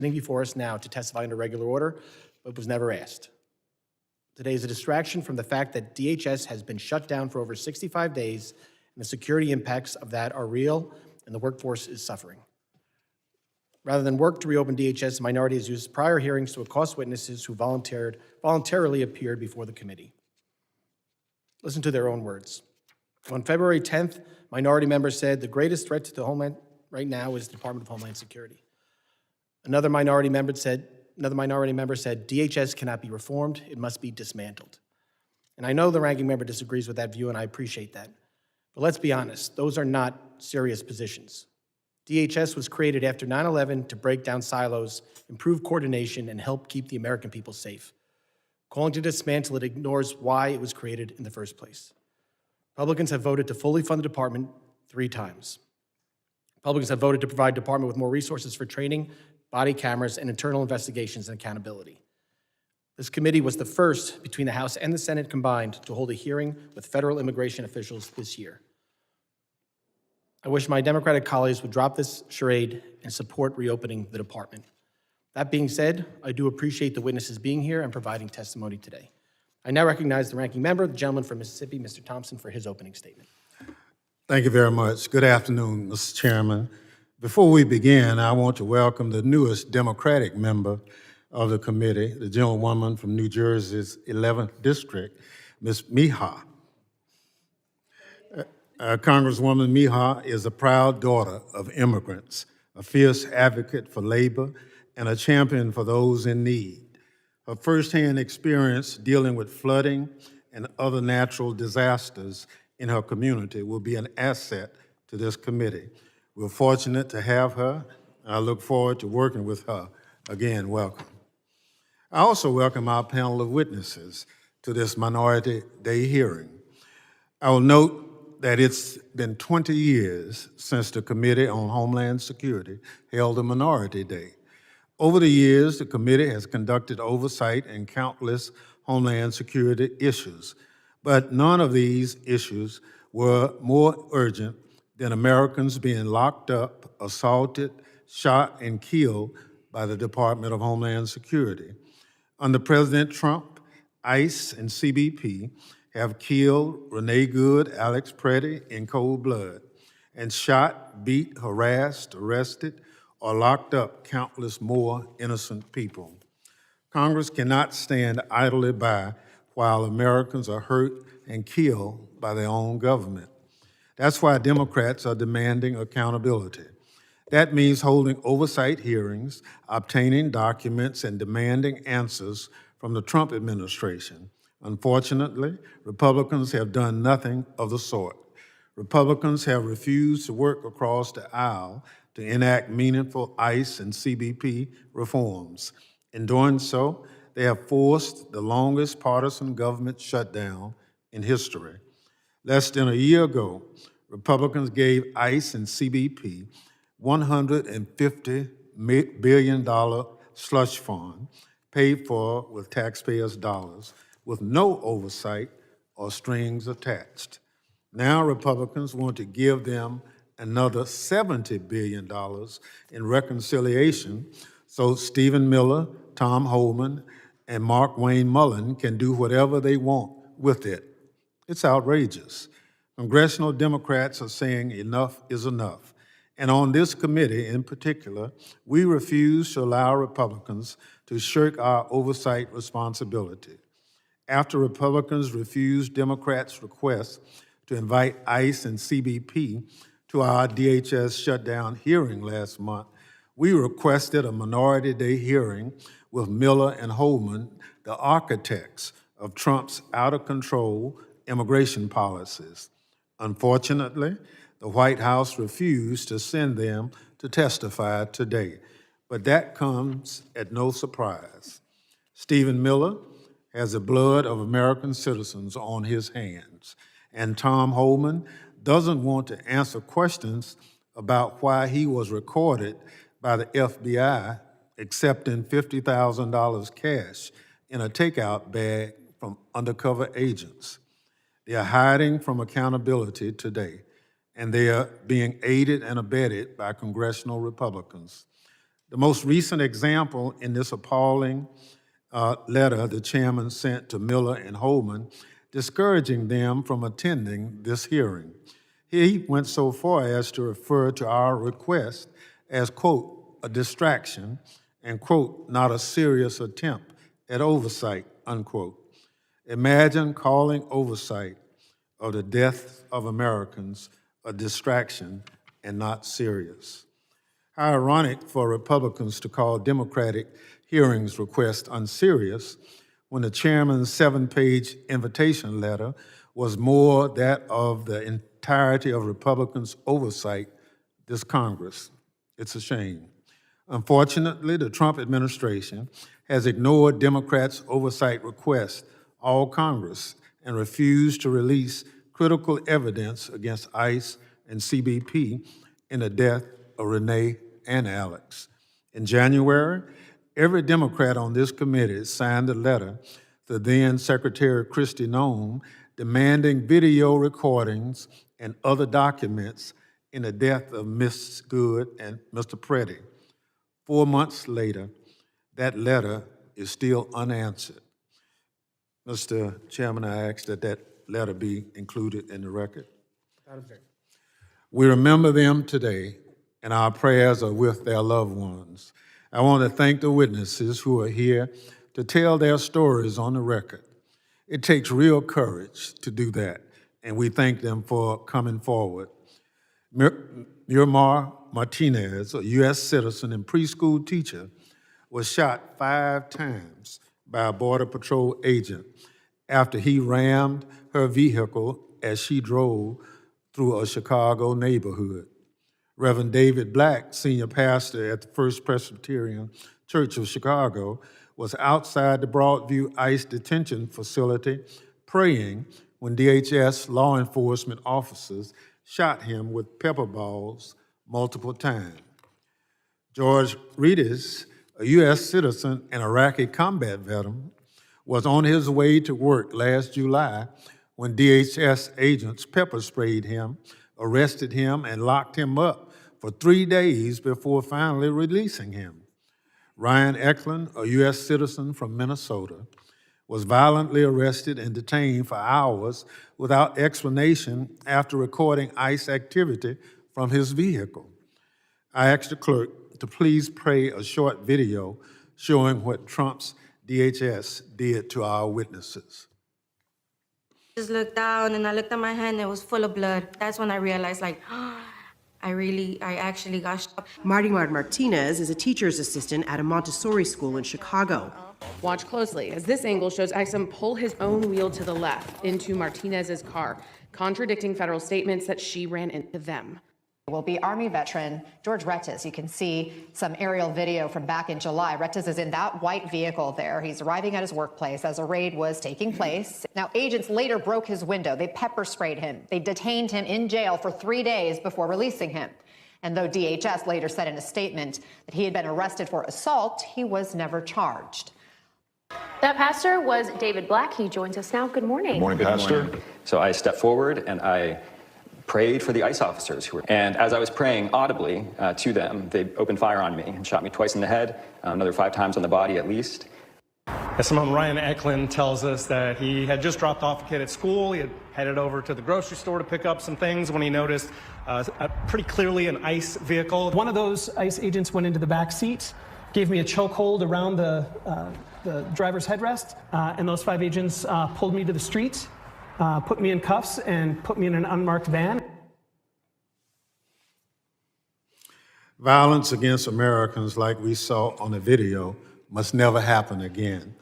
before us now to testify under regular order, but was never asked. Today is a distraction from the fact that DHS has been shut down for over 65 days, and the security impacts of that are real, and the workforce is suffering. Rather than work to reopen DHS, the minority has used prior hearings to accost witnesses who voluntarily appeared before the committee. Listen to their own words. On February 10th, minority members said the greatest threat to the homeland right now is the Department of Homeland Security. Another minority member said DHS cannot be reformed, it must be dismantled. And I know the ranking member disagrees with that view, and I appreciate that. But let's be honest, those are not serious positions. DHS was created after 9/11 to break down silos, improve coordination, and help keep the American people safe. Calling to dismantle it ignores why it was created in the first place. Republicans have voted to fully fund the department 3 times. Republicans have voted to provide the department with more resources for training, body cameras, and internal investigations and accountability. This committee was the first between the House and the Senate combined to hold a hearing with federal immigration officials this year. I wish my Democratic colleagues would drop this charade and support reopening the department. That being said, I do appreciate the witnesses being here and providing testimony today. I now recognize the ranking member, the gentleman from Mississippi, Mr. Thompson, for his opening statement. Thank you very much. Good afternoon, Mr. Chairman. Before we begin, I want to welcome the newest Democratic member of the committee, the gentlewoman from New Jersey's 11th District, Ms. Miha. Congresswoman Miha is a proud daughter of immigrants, a fierce advocate for labor, and a champion for those in need. Her firsthand experience dealing with flooding and other natural disasters in her community will be an asset to this committee. We're fortunate to have her, and I look forward to working with her. Again, welcome. I also welcome our panel of witnesses to this Minority Day hearing. I will note that it's been 20 years since the Committee on Homeland Security held a Minority Day. Over the years, the committee has conducted oversight in countless Homeland Security issues, but none of these issues were more urgent than Americans being locked up, assaulted, shot, and killed by the Department of Homeland Security. Under President Trump, ICE and CBP have killed Renee Good, Alex Preddy in cold blood, and shot, beat, harassed, arrested, or locked up countless more innocent people. Congress cannot stand idly by while Americans are hurt and killed by their own government. That's why Democrats are demanding accountability. That means holding oversight hearings, obtaining documents, and demanding answers from the Trump administration. Unfortunately, Republicans have done nothing of the sort. Republicans have refused to work across the aisle to enact meaningful ICE and CBP reforms. In doing so, they have forced the longest partisan government shutdown in history. Less than a year ago, Republicans gave ICE and CBP $150 billion slush fund paid for with taxpayers' dollars, with no oversight or strings attached. Now Republicans want to give them another $70 billion in reconciliation so Stephen Miller, Tom Homan, and Mark Wayne Mullen can do whatever they want with it. It's outrageous. Congressional Democrats are saying enough is enough. And on this committee in particular, we refuse to allow Republicans to shirk our oversight responsibility. After Republicans refused Democrats' request to invite ICE and CBP to our DHS shutdown hearing last month, we requested a Minority Day hearing with Miller and Holman, the architects of Trump's out-of-control immigration policies. Unfortunately, the White House refused to send them to testify today, but that comes at no surprise. Stephen Miller has the blood of American citizens on his hands, and Tom Homan doesn't want to answer questions about why he was recorded by the FBI accepting $50,000 cash in a takeout bag from undercover agents. They are hiding from accountability today, and they are being aided and abetted by congressional Republicans. The most recent example in this appalling letter the chairman sent to Miller and Holman, discouraging them from attending this hearing. He went so far as to refer to our request as, quote, a distraction, and, quote, not a serious attempt at oversight, unquote. Imagine calling oversight of the death of Americans a distraction and not serious. How ironic for Republicans to call Democratic hearings request unserious when the chairman's 7-page invitation letter was more that of the entirety of Republicans' oversight this Congress. It's a shame. Unfortunately, the Trump administration has ignored Democrats' oversight request all Congress and refused to release critical evidence against ICE and CBP in the death of Renee and Alex. In January, every Democrat on this committee signed a letter to then Secretary Kristi Noem demanding video recordings and other documents in the death of Ms. Good and Mr. Preddy. 4 months later, that letter is still unanswered. Mr. Chairman, I ask that that letter be included in the record. We remember them today, and our prayers are with their loved ones. I want to thank the witnesses who are here to tell their stories on the record. It takes real courage to do that, and we thank them for coming forward. Marimar Martinez, a U.S. citizen and preschool teacher, was shot 5 times by a Border Patrol agent after he rammed her vehicle as she drove through a Chicago neighborhood. Reverend David Black, senior pastor at the First Presbyterian Church of Chicago, was outside the Broadview ICE detention facility praying when DHS law enforcement officers shot him with pepper balls multiple times. George Retes, a U.S. citizen and Iraqi combat veteran, was on his way to work last July when DHS agents pepper sprayed him, arrested him, and locked him up for 3 days before finally releasing him. Ryan Ecklund, a U.S. citizen from Minnesota, was violently arrested and detained for hours without explanation after recording ICE activity from his vehicle. I asked the clerk to please play a short video showing what Trump's DHS did to our witnesses. Just looked down and I looked at my hand, it was full of blood. That's when I realized, like, I actually got shot. Marimar Martinez is a teacher's assistant at a Montessori school in Chicago. Watch closely, as this angle shows Exum pull his own wheel to the left into Martinez's car, contradicting federal statements that she ran into them. Will be Army veteran George Retes. You can see some aerial video from back in July. Retes is in that white vehicle there. He's arriving at his workplace as a raid was taking place. Now, agents later broke his window. They pepper sprayed him. They detained him in jail for 3 days before releasing him. And though DHS later said in a statement that he had been arrested for assault, he was never charged. That pastor was David Black. He joins us now. Good morning. Good morning, Pastor. So I stepped forward and I prayed for the ICE officers and as I was praying audibly to them, they opened fire on me and shot me twice in the head, another 5 times on the body at least. Someone, Ryan Ecklund, tells us that he had just dropped off a kid at school. He had headed over to the grocery store to pick up some things when he noticed pretty clearly an ICE vehicle. One of those ICE agents went into the back seat, gave me a chokehold around the driver's headrest, and those 5 agents pulled me to the street, put me in cuffs, and put me in an unmarked van. Violence against Americans like we saw on the video must never happen again.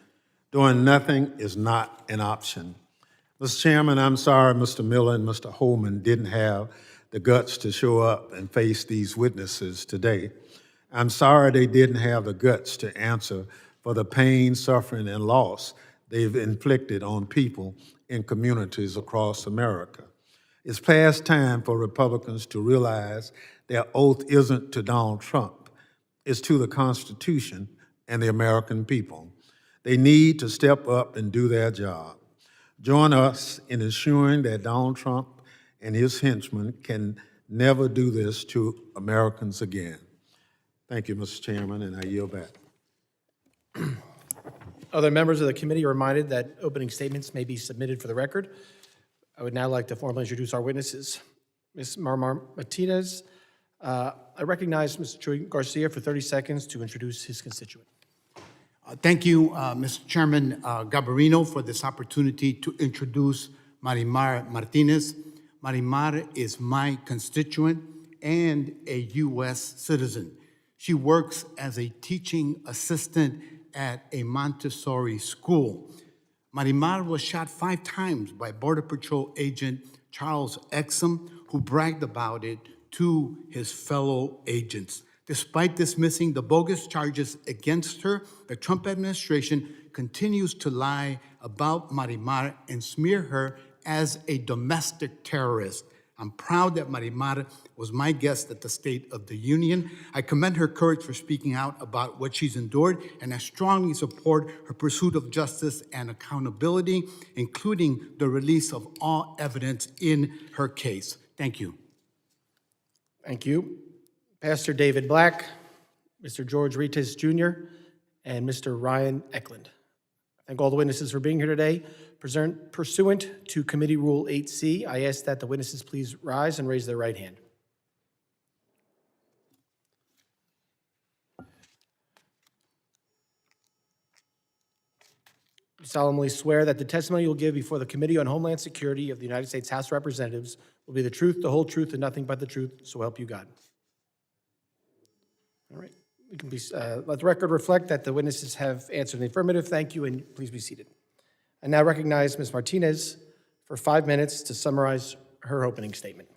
Doing nothing is not an option. Mr. Chairman, I'm sorry Mr. Miller and Mr. Holman didn't have the guts to show up and face these witnesses today. I'm sorry they didn't have the guts to answer for the pain, suffering, and loss they've inflicted on people in communities across America. It's past time for Republicans to realize their oath isn't to Donald Trump, it's to the Constitution and the American people. They need to step up and do their job. Join us in ensuring that Donald Trump and his henchmen can never do this to Americans again. Thank you, Mr. Chairman, and I yield back. Other members of the committee are reminded that opening statements may be submitted for the record. I would now like to formally introduce our witnesses. Ms. Marimar Martinez, I recognize Mr. Troy Garcia for 30 seconds to introduce his constituent. Thank you, Mr. Chairman Garbarino, for this opportunity to introduce Marimar Martinez. Marimar is my constituent and a U.S. citizen. She works as a teaching assistant at a Montessori school. Marimar was shot 5 times by Border Patrol agent Charles Ecklund, who bragged about it to his fellow agents. Despite dismissing the bogus charges against her, the Trump administration continues to lie about Marimar and smear her as a domestic terrorist. I'm proud that Marimar was my guest at the State of the Union. I commend her courage for speaking out about what she's endured, and I strongly support her pursuit of justice and accountability, including the release of all evidence in her case. Thank you. Thank you. Pastor David Black, Mr. George Retes Jr., and Mr. Ryan Ecklund. Thank all the witnesses for being here today. Pursuant to Committee Rule 8C, I ask that the witnesses please rise and raise their right hand. I solemnly swear that the testimony you will give before the Committee on Homeland Security of the United States House of Representatives will be the truth, the whole truth, and nothing but the truth, so help you God. All right. We can let the record reflect that the witnesses have answered in the affirmative. Thank you, and please be seated. I now recognize Ms. Martinez for 5 minutes to summarize her opening statement.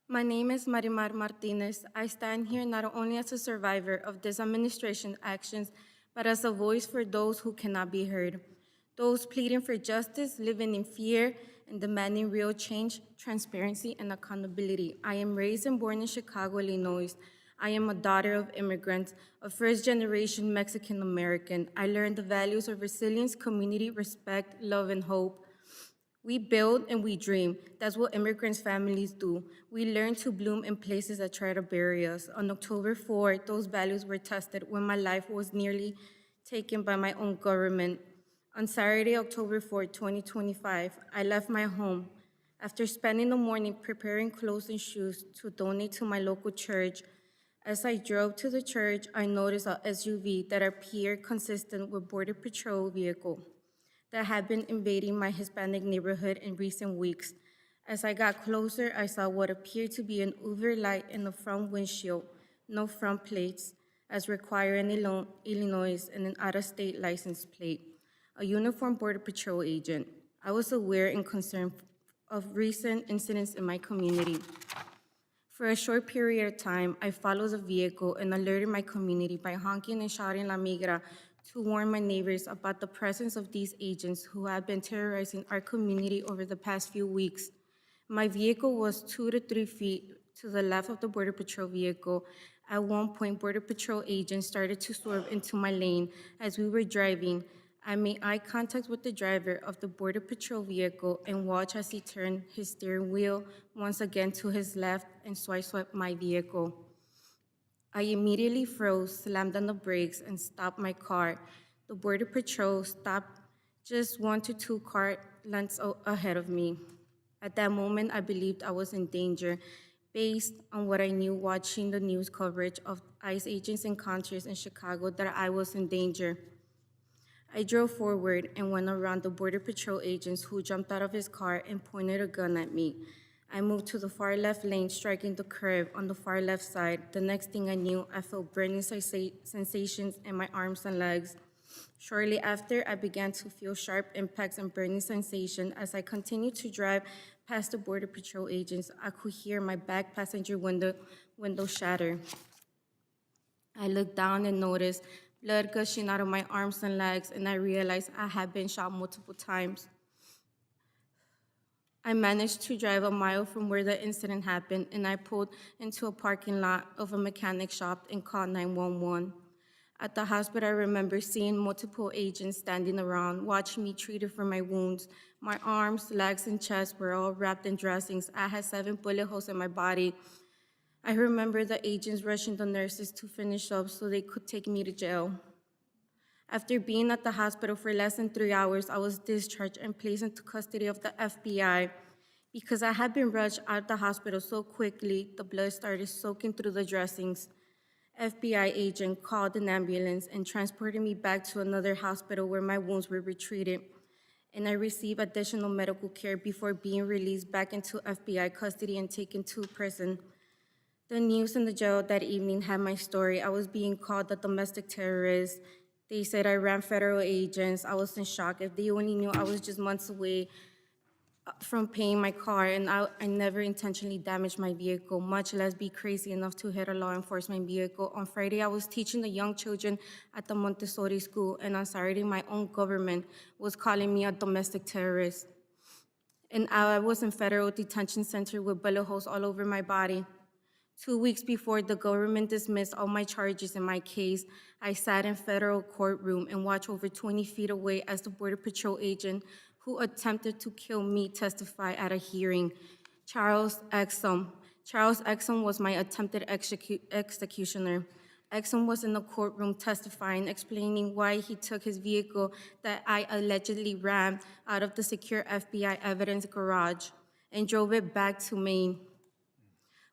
My name is Marimar Martinez. I stand here not only as a survivor of this administration's actions, but as a voice for those who cannot be heard, those pleading for justice, living in fear, and demanding real change, transparency, and accountability. I am raised and born in Chicago, Illinois. I am a daughter of immigrants, a first-generation Mexican-American. I learned the values of resilience, community, respect, love, and hope. We build and we dream. That's what immigrants' families do. We learn to bloom in places that try to bury us. On October 4th, those values were tested when my life was nearly taken by my own government. On Saturday, October 4th, 2025, I left my home. After spending the morning preparing clothes and shoes to donate to my local church, as I drove to the church, I noticed a SUV that appeared consistent with Border Patrol vehicle that had been invading my Hispanic neighborhood in recent weeks. As I got closer, I saw what appeared to be an Uber light in the front windshield, no front plates, as required in Illinois, and an out-of-state license plate, a uniformed Border Patrol agent. I was aware and concerned of recent incidents in my community. For a short period of time, I followed the vehicle and alerted my community by honking and shouting La Migra to warn my neighbors about the presence of these agents who have been terrorizing our community over the past few weeks. My vehicle was 2 to 3 feet to the left of the Border Patrol vehicle. At one point, Border Patrol agents started to swerve into my lane as we were driving. I made eye contact with the driver of the Border Patrol vehicle and watched as he turned his steering wheel once again to his left and sideswiped my vehicle. I immediately froze, slammed on the brakes, and stopped my car. The Border Patrol stopped just 1 to 2 car lengths ahead of me. At that moment, I believed I was in danger, based on what I knew watching the news coverage of ICE agents' encounters in Chicago, that I was in danger. I drove forward and went around the Border Patrol agents, who jumped out of his car and pointed a gun at me. I moved to the far left lane, striking the curb on the far left side. The next thing I knew, I felt burning sensations in my arms and legs. Shortly after, I began to feel sharp impacts and burning sensation. As I continued to drive past the Border Patrol agents, I could hear my back passenger window shatter. I looked down and noticed blood gushing out of my arms and legs, and I realized I had been shot multiple times. I managed to drive a mile from where the incident happened, and I pulled into a parking lot of a mechanic shop and called 911. At the hospital, I remember seeing multiple agents standing around, watching me treated for my wounds. My arms, legs, and chest were all wrapped in dressings. I had 7 bullet holes in my body. I remember the agents rushing the nurses to finish up so they could take me to jail. After being at the hospital for less than 3 hours, I was discharged and placed into custody of the FBI. Because I had been rushed out of the hospital so quickly, the blood started soaking through the dressings. FBI agent called an ambulance and transported me back to another hospital where my wounds were retreated, and I received additional medical care before being released back into FBI custody and taken to prison. The news in the jail that evening had my story. I was being called a domestic terrorist. They said I ran federal agents. I was in shock. If they only knew I was just months away from paying my car, and I never intentionally damaged my vehicle, much less be crazy enough to hit a law enforcement vehicle. On Friday, I was teaching the young children at the Montessori school, and on Saturday, my own government was calling me a domestic terrorist. And I was in federal detention center with bullet holes all over my body. 2 weeks before the government dismissed all my charges in my case, I sat in federal courtroom and watched over 20 feet away as the Border Patrol agent who attempted to kill me testified at a hearing. Charles Ecklund. Charles Ecklund was my attempted executioner. Ecklund was in the courtroom testifying, explaining why he took his vehicle that I allegedly ran out of the secure FBI evidence garage and drove it back to Maine,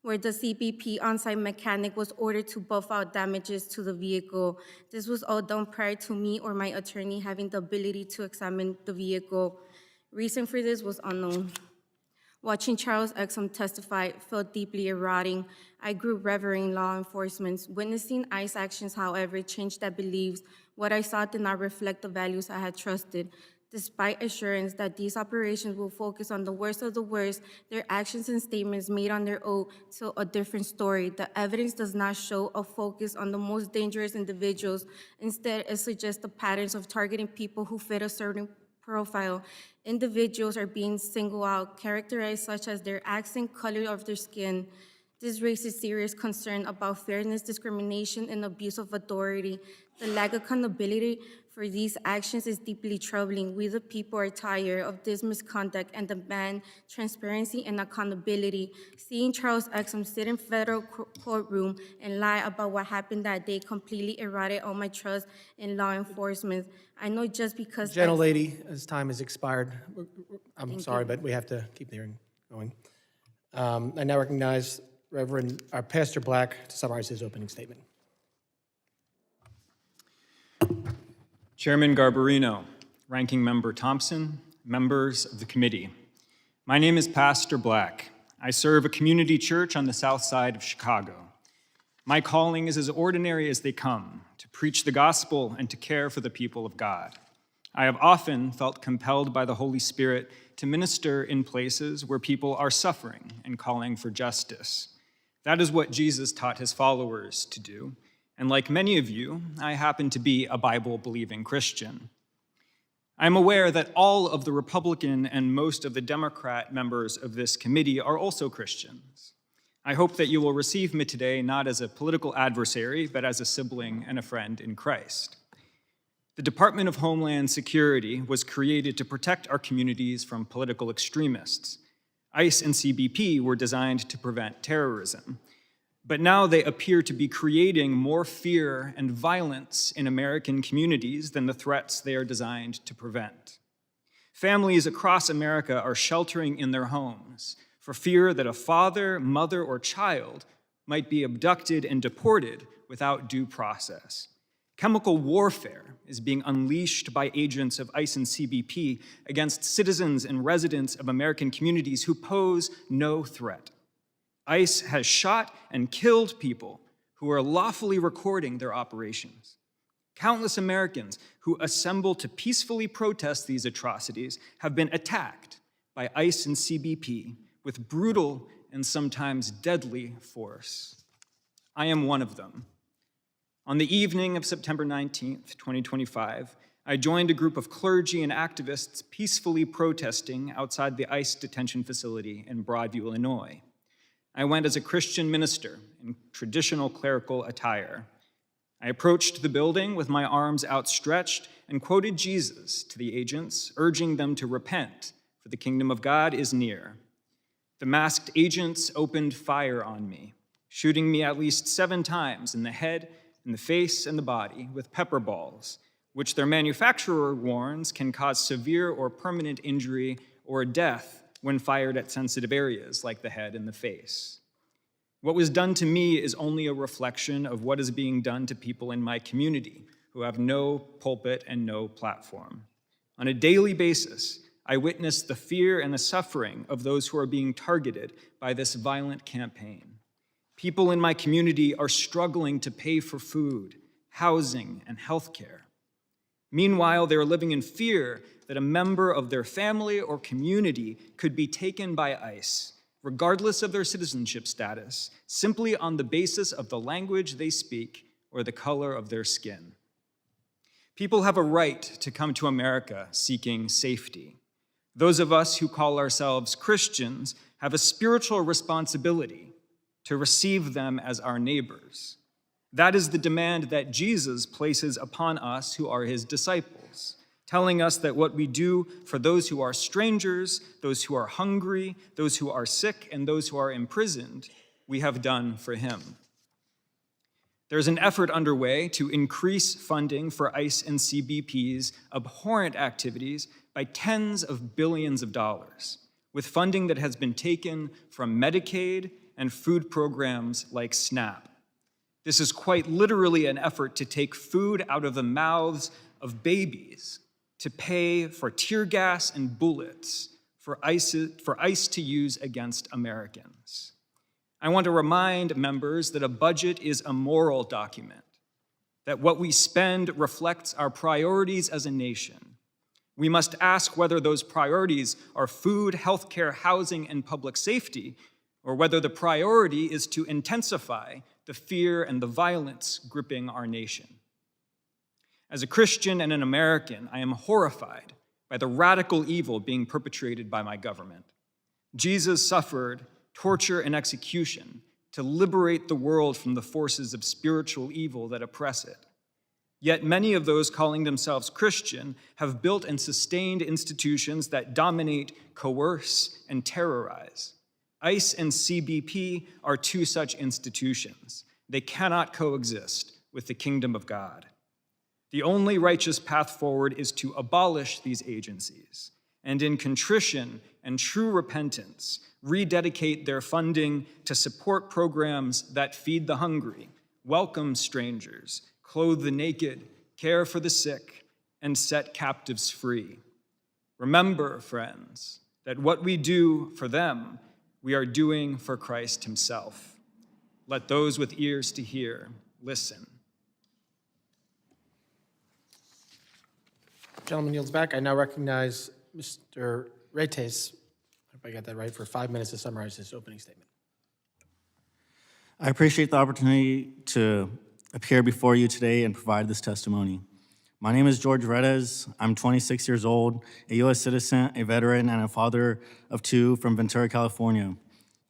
where the CBP on-site mechanic was ordered to buff out damages to the vehicle. This was all done prior to me or my attorney having the ability to examine the vehicle. Reason for this was unknown. Watching Charles Ecklund testify felt deeply eroding. I grew revering law enforcement. Witnessing ICE actions, however, changed that beliefs. What I saw did not reflect the values I had trusted. Despite assurance that these operations will focus on the worst of the worst, their actions and statements made on their oath tell a different story. The evidence does not show a focus on the most dangerous individuals. Instead, it suggests the patterns of targeting people who fit a certain profile. Individuals are being singled out, characterized such as their accent, color of their skin. This raises serious concern about fairness, discrimination, and abuse of authority. The lack of accountability for these actions is deeply troubling. We, the people, are tired of this misconduct and demand transparency and accountability. Seeing Charles Ecklund sit in federal courtroom and lie about what happened that day completely eroded all my trust in law enforcement. I know just because— Gentlelady, as time has expired, I'm sorry, but we have to keep the hearing going. I now recognize Pastor Black to summarize his opening statement. Chairman Garbarino, Ranking Member Thompson, members of the committee. My name is Pastor Black. I serve a community church on the south side of Chicago. My calling is as ordinary as they come, to preach the gospel and to care for the people of God. I have often felt compelled by the Holy Spirit to minister in places where people are suffering and calling for justice. That is what Jesus taught his followers to do. And like many of you, I happen to be a Bible-believing Christian. I'm aware that all of the Republican and most of the Democrat members of this committee are also Christians. I hope that you will receive me today not as a political adversary, but as a sibling and a friend in Christ. The Department of Homeland Security was created to protect our communities from political extremists. ICE and CBP were designed to prevent terrorism. But now they appear to be creating more fear and violence in American communities than the threats they are designed to prevent. Families across America are sheltering in their homes for fear that a father, mother, or child might be abducted and deported without due process. Chemical warfare is being unleashed by agents of ICE and CBP against citizens and residents of American communities who pose no threat. ICE has shot and killed people who are lawfully recording their operations. Countless Americans who assemble to peacefully protest these atrocities have been attacked by ICE and CBP with brutal and sometimes deadly force. I am one of them. On the evening of September 19th, 2025, I joined a group of clergy and activists peacefully protesting outside the ICE detention facility in Broadview, Illinois. I went as a Christian minister in traditional clerical attire. I approached the building with my arms outstretched and quoted Jesus to the agents, urging them to repent for the kingdom of God is near. The masked agents opened fire on me, shooting me at least 7 times in the head, in the face, and the body with pepper balls, which their manufacturer warns can cause severe or permanent injury or death when fired at sensitive areas like the head and the face. What was done to me is only a reflection of what is being done to people in my community who have no pulpit and no platform. On a daily basis, I witness the fear and the suffering of those who are being targeted by this violent campaign. People in my community are struggling to pay for food, housing, and health care. Meanwhile, they are living in fear that a member of their family or community could be taken by ICE, regardless of their citizenship status, simply on the basis of the language they speak or the color of their skin. People have a right to come to America seeking safety. Those of us who call ourselves Christians have a spiritual responsibility to receive them as our neighbors. That is the demand that Jesus places upon us who are his disciples, telling us that what we do for those who are strangers, those who are hungry, those who are sick, and those who are imprisoned, we have done for him. There's an effort underway to increase funding for ICE and CBP's abhorrent activities by tens of billions of dollars, with funding that has been taken from Medicaid and food programs like SNAP. This is quite literally an effort to take food out of the mouths of babies, to pay for tear gas and bullets for ICE to use against Americans. I want to remind members that a budget is a moral document, that what we spend reflects our priorities as a nation. We must ask whether those priorities are food, healthcare, housing, and public safety, or whether the priority is to intensify the fear and the violence gripping our nation. As a Christian and an American, I am horrified by the radical evil being perpetrated by my government. Jesus suffered torture and execution to liberate the world from the forces of spiritual evil that oppress it. Yet many of those calling themselves Christian have built and sustained institutions that dominate, coerce, and terrorize. ICE and CBP are 2 such institutions. They cannot coexist with the kingdom of God. The only righteous path forward is to abolish these agencies, and in contrition and true repentance, rededicate their funding to support programs that feed the hungry, welcome strangers, clothe the naked, care for the sick, and set captives free. Remember, friends, that what we do for them, we are doing for Christ himself. Let those with ears to hear listen. Gentleman yields back. I now recognize Mr. Retes. I hope I got that right, for 5 minutes to summarize his opening statement. I appreciate the opportunity to appear before you today and provide this testimony. My name is George Retes. I'm 26 years old, a U.S. citizen, a veteran, and a father of 2 from Ventura, California.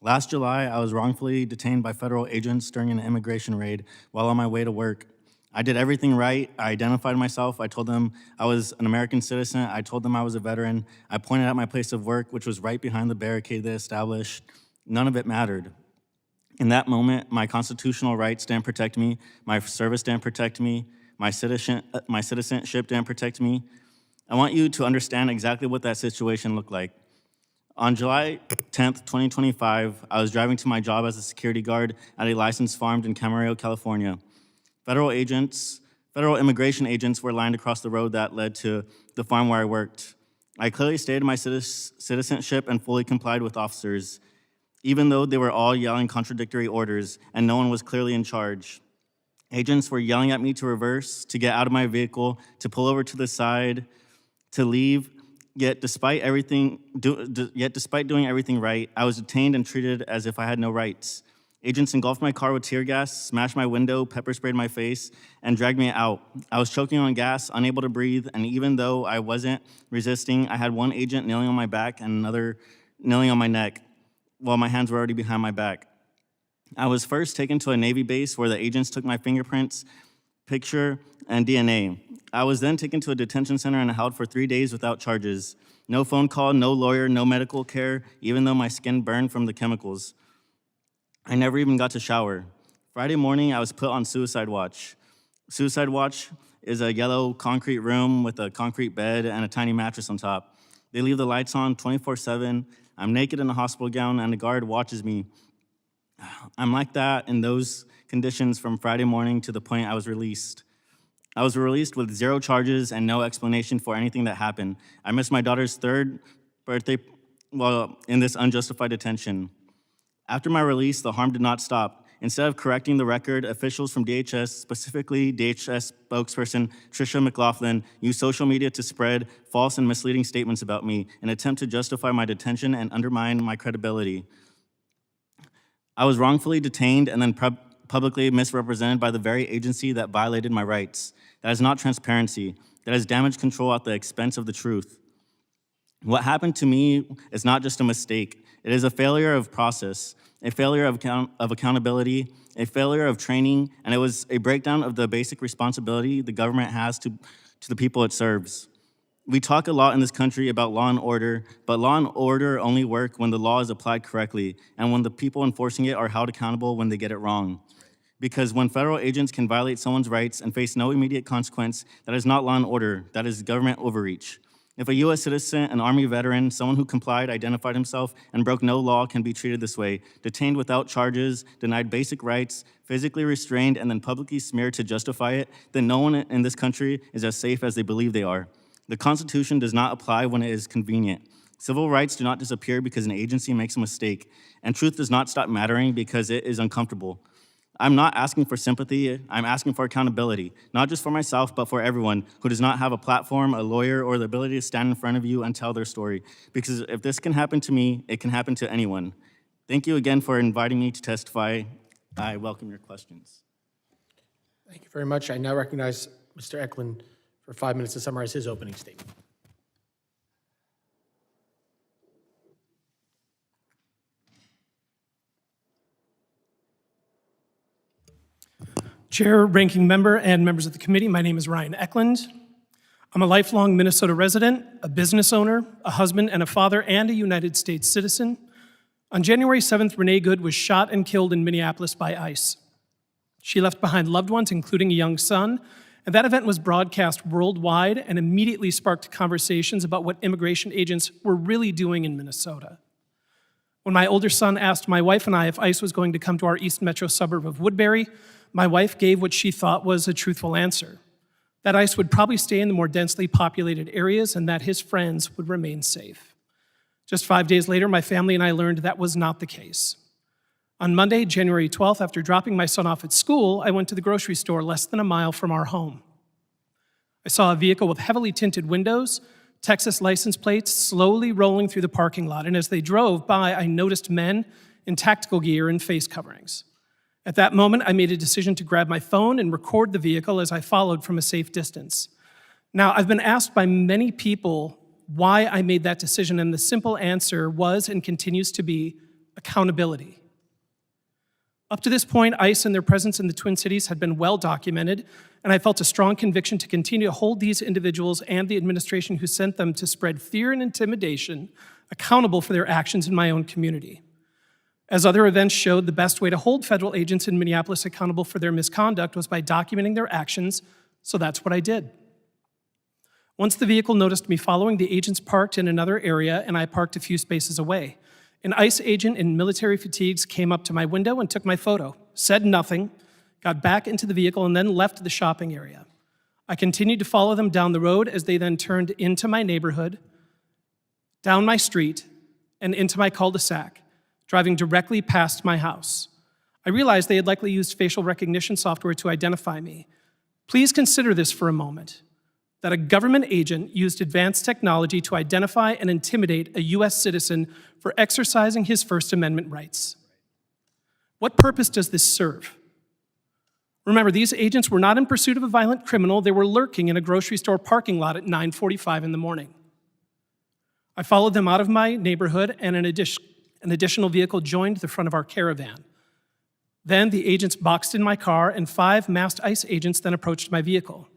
Last July, I was wrongfully detained by federal agents during an immigration raid while on my way to work. I did everything right. I identified myself. I told them I was an American citizen. I told them I was a veteran. I pointed out my place of work, which was right behind the barricade they established. None of it mattered. In that moment, my constitutional rights didn't protect me. My service didn't protect me. My citizenship didn't protect me. I want you to understand exactly what that situation looked like. On July 10th, 2025, I was driving to my job as a security guard at a licensed farm in Camarillo, California. Federal immigration agents were lined across the road that led to the farm where I worked. I clearly stated my citizenship and fully complied with officers, even though they were all yelling contradictory orders and no one was clearly in charge. Agents were yelling at me to reverse, to get out of my vehicle, to pull over to the side, to leave. Yet despite doing everything right, I was detained and treated as if I had no rights. Agents engulfed my car with tear gas, smashed my window, pepper sprayed my face, and dragged me out. I was choking on gas, unable to breathe, and even though I wasn't resisting, I had one agent kneeling on my back and another kneeling on my neck, while my hands were already behind my back. I was first taken to a Navy base where the agents took my fingerprints, picture, and DNA. I was then taken to a detention center and held for 3 days without charges. No phone call, no lawyer, no medical care, even though my skin burned from the chemicals. I never even got to shower. Friday morning, I was put on suicide watch. Suicide watch is a yellow concrete room with a concrete bed and a tiny mattress on top. They leave the lights on 24/7. I'm naked in a hospital gown, and the guard watches me. I'm like that in those conditions from Friday morning to the point I was released. I was released with 0 charges and no explanation for anything that happened. I missed my daughter's 3rd birthday while in this unjustified detention. After my release, the harm did not stop. Instead of correcting the record, officials from DHS, specifically DHS spokesperson Tricia McLaughlin, used social media to spread false and misleading statements about me in an attempt to justify my detention and undermine my credibility. I was wrongfully detained and then publicly misrepresented by the very agency that violated my rights. That is not transparency. That is damage control at the expense of the truth. What happened to me is not just a mistake. It is a failure of process, a failure of accountability, a failure of training, and it was a breakdown of the basic responsibility the government has to the people it serves. We talk a lot in this country about law and order, but law and order only work when the law is applied correctly and when the people enforcing it are held accountable when they get it wrong. Because when federal agents can violate someone's rights and face no immediate consequence, that is not law and order, that is government overreach. If a U.S. citizen, an Army veteran, someone who complied, identified himself, and broke no law can be treated this way, detained without charges, denied basic rights, physically restrained, and then publicly smeared to justify it, then no one in this country is as safe as they believe they are. The Constitution does not apply when it is convenient. Civil rights do not disappear because an agency makes a mistake, and truth does not stop mattering because it is uncomfortable. I'm not asking for sympathy, I'm asking for accountability, not just for myself, but for everyone who does not have a platform, a lawyer, or the ability to stand in front of you and tell their story. Because if this can happen to me, it can happen to anyone. Thank you again for inviting me to testify. I welcome your questions. Thank you very much. I now recognize Mr. Ecklund for 5 minutes to summarize his opening statement. Chair, Ranking Member, and members of the committee, my name is Ryan Ecklund. I'm a lifelong Minnesota resident, a business owner, a husband and a father, and a United States citizen. On January 7th, Renee Good was shot and killed in Minneapolis by ICE. She left behind loved ones, including a young son, and that event was broadcast worldwide and immediately sparked conversations about what immigration agents were really doing in Minnesota. When my older son asked my wife and I if ICE was going to come to our East Metro suburb of Woodbury, my wife gave what she thought was a truthful answer, that ICE would probably stay in the more densely populated areas and that his friends would remain safe. Just 5 days later, my family and I learned that was not the case. On Monday, January 12th, after dropping my son off at school, I went to the grocery store less than a mile from our home. I saw a vehicle with heavily tinted windows, Texas license plates, slowly rolling through the parking lot, and as they drove by, I noticed men in tactical gear and face coverings. At that moment, I made a decision to grab my phone and record the vehicle as I followed from a safe distance. Now, I've been asked by many people why I made that decision, and the simple answer was and continues to be accountability. Up to this point, ICE and their presence in the Twin Cities had been well documented, and I felt a strong conviction to continue to hold these individuals and the administration who sent them to spread fear and intimidation accountable for their actions in my own community. As other events showed, the best way to hold federal agents in Minneapolis accountable for their misconduct was by documenting their actions, so that's what I did. Once the vehicle noticed me following, the agents parked in another area, and I parked a few spaces away. An ICE agent in military fatigues came up to my window and took my photo, said nothing, got back into the vehicle, and then left the shopping area. I continued to follow them down the road as they then turned into my neighborhood, down my street, and into my cul-de-sac, driving directly past my house. I realized they had likely used facial recognition software to identify me. Please consider this for a moment, that a government agent used advanced technology to identify and intimidate a U.S. citizen for exercising his First Amendment rights. What purpose does this serve? Remember, these agents were not in pursuit of a violent criminal. They were lurking in a grocery store parking lot at 9:45 in the morning. I followed them out of my neighborhood, and an additional vehicle joined the front of our caravan. Then the agents boxed in my car, and 5 masked ICE agents then approached my vehicle.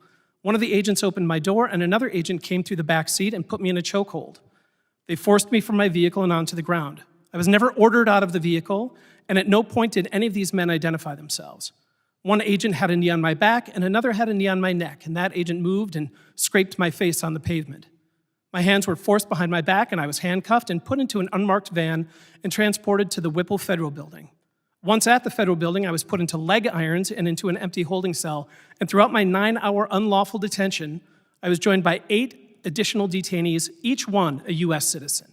One of the agents opened my door, and another agent came through the back seat and put me in a chokehold. They forced me from my vehicle and onto the ground. I was never ordered out of the vehicle, and at no point did any of these men identify themselves. One agent had a knee on my back, and another had a knee on my neck, and that agent moved and scraped my face on the pavement. My hands were forced behind my back, and I was handcuffed and put into an unmarked van and transported to the Whipple Federal Building. Once at the Federal Building, I was put into leg irons and into an empty holding cell, and throughout my 9-hour unlawful detention, I was joined by 8 additional detainees, each one a U.S. citizen.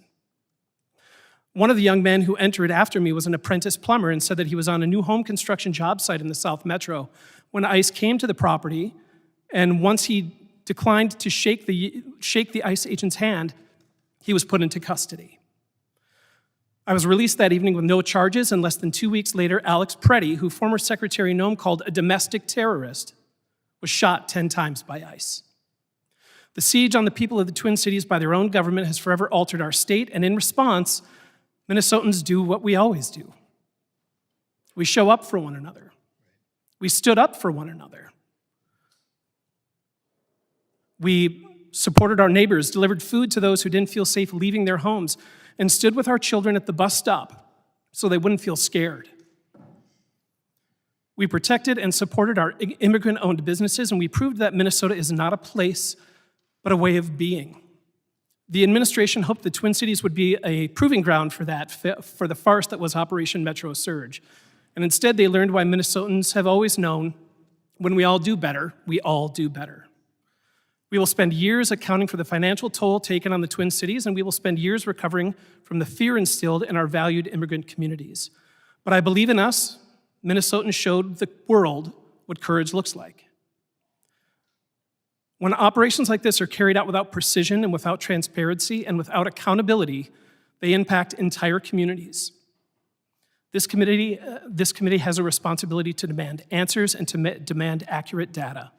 One of the young men who entered after me was an apprentice plumber and said that he was on a new home construction job site in the South Metro when ICE came to the property, and once he declined to shake the ICE agent's hand, he was put into custody. I was released that evening with no charges, and less than 2 weeks later, Alex Preddy, who former Secretary Noem called a domestic terrorist, was shot 10 times by ICE. The siege on the people of the Twin Cities by their own government has forever altered our state, and in response, Minnesotans do what we always do. We show up for one another. We stood up for one another. We supported our neighbors, delivered food to those who didn't feel safe leaving their homes, and stood with our children at the bus stop so they wouldn't feel scared. We protected and supported our immigrant-owned businesses, and we proved that Minnesota is not a place, but a way of being. The administration hoped the Twin Cities would be a proving ground for that, for the farce that was Operation Metro Surge. And instead, they learned why Minnesotans have always known, when we all do better, we all do better. We will spend years accounting for the financial toll taken on the Twin Cities, and we will spend years recovering from the fear instilled in our valued immigrant communities. But I believe in us. Minnesotans showed the world what courage looks like. When operations like this are carried out without precision and without transparency and without accountability, they impact entire communities. This committee has a responsibility to demand answers and to demand accurate data.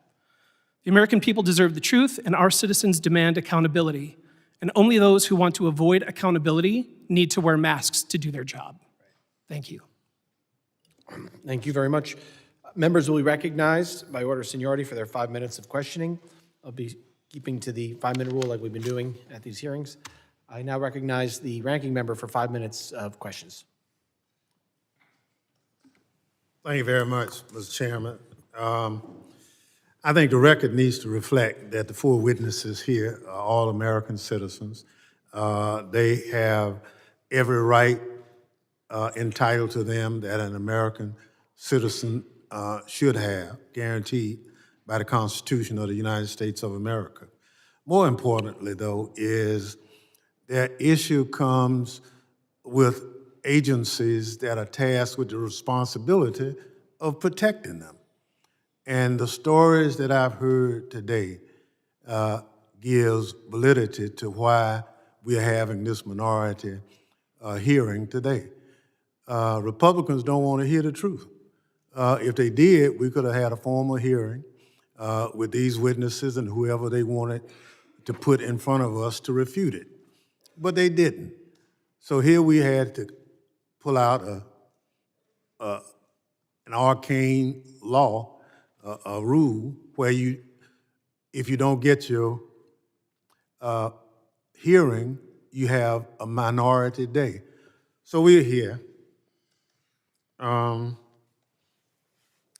The American people deserve the truth, and our citizens demand accountability. And only those who want to avoid accountability need to wear masks to do their job. Thank you. Thank you very much. Members will be recognized by order of seniority for their 5 minutes of questioning. I'll be keeping to the 5-minute rule like we've been doing at these hearings. I now recognize the ranking member for 5 minutes of questions. Thank you very much, Mr. Chairman. I think the record needs to reflect that the 4 witnesses here are all American citizens. They have every right entitled to them that an American citizen should have, guaranteed by the Constitution of the United States of America. More importantly, though, is that issue comes with agencies that are tasked with the responsibility of protecting them. And the stories that I've heard today gives validity to why we're having this minority hearing today. Republicans don't want to hear the truth. If they did, we could have had a formal hearing with these witnesses and whoever they wanted to put in front of us to refute it. But they didn't. So here we had to pull out an arcane law, a rule where if you don't get your hearing, you have a minority day. So we're here, and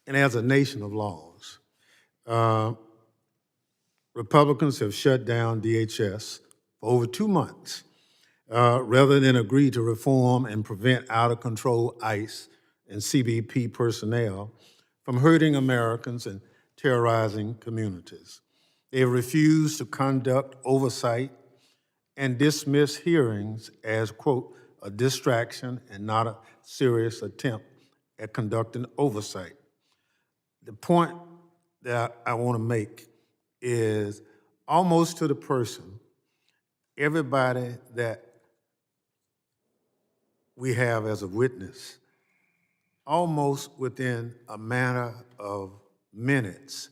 as a nation of laws, Republicans have shut down DHS for over 2 months, rather than agree to reform and prevent out-of-control ICE and CBP personnel from hurting Americans and terrorizing communities. They have refused to conduct oversight and dismiss hearings as, quote, a distraction and not a serious attempt at conducting oversight. The point that I want to make is almost to the person, everybody that we have as a witness, almost within a matter of minutes,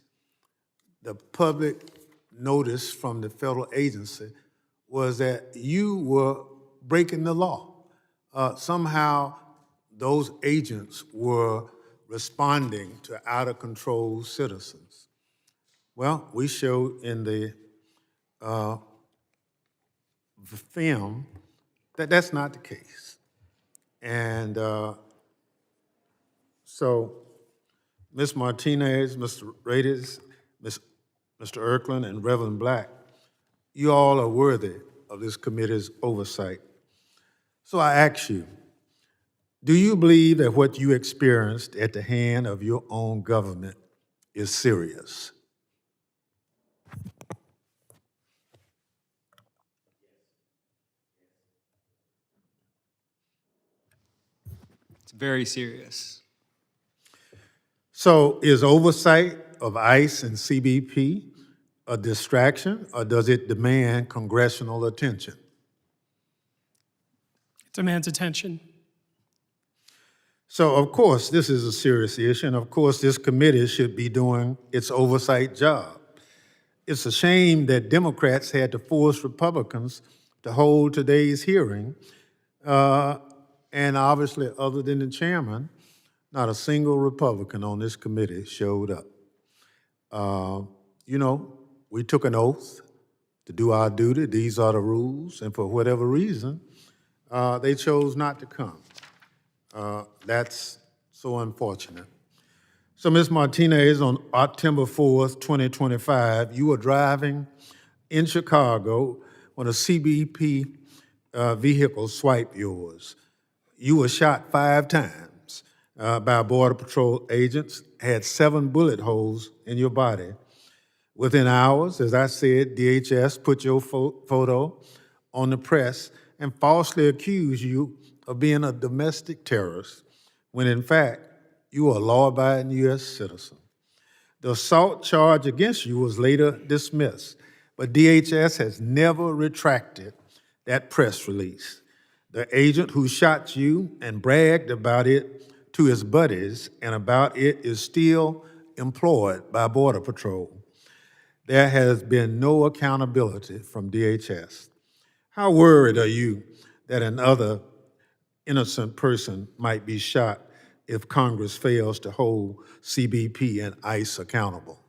the public notice from the federal agency was that you were breaking the law. Somehow those agents were responding to out-of-control citizens. Well, we show in the film that that's not the case. And so Ms. Martinez, Mr. Retes, Mr. Ecklund, and Reverend Black, you all are worthy of this committee's oversight. So I ask you, do you believe that what you experienced at the hand of your own government is serious? It's very serious. So is oversight of ICE and CBP a distraction, or does it demand congressional attention? It demands attention. So, of course, this is a serious issue, and of course, this committee should be doing its oversight job. It's a shame that Democrats had to force Republicans to hold today's hearing, and obviously, other than the chairman, not a single Republican on this committee showed up. You know, we took an oath to do our duty. These are the rules, and for whatever reason, they chose not to come. That's so unfortunate. So, Ms. Martinez, on October 4th, 2025, you were driving in Chicago when a CBP vehicle swiped yours. You were shot 5 times by Border Patrol agents, had 7 bullet holes in your body. Within hours, as I said, DHS put your photo on the press and falsely accused you of being a domestic terrorist, when in fact, you were a law-abiding U.S. citizen. The assault charge against you was later dismissed, but DHS has never retracted that press release. The agent who shot you and bragged about it to his buddies and about it is still employed by Border Patrol. There has been no accountability from DHS. How worried are you that another innocent person might be shot if Congress fails to hold CBP and ICE accountable?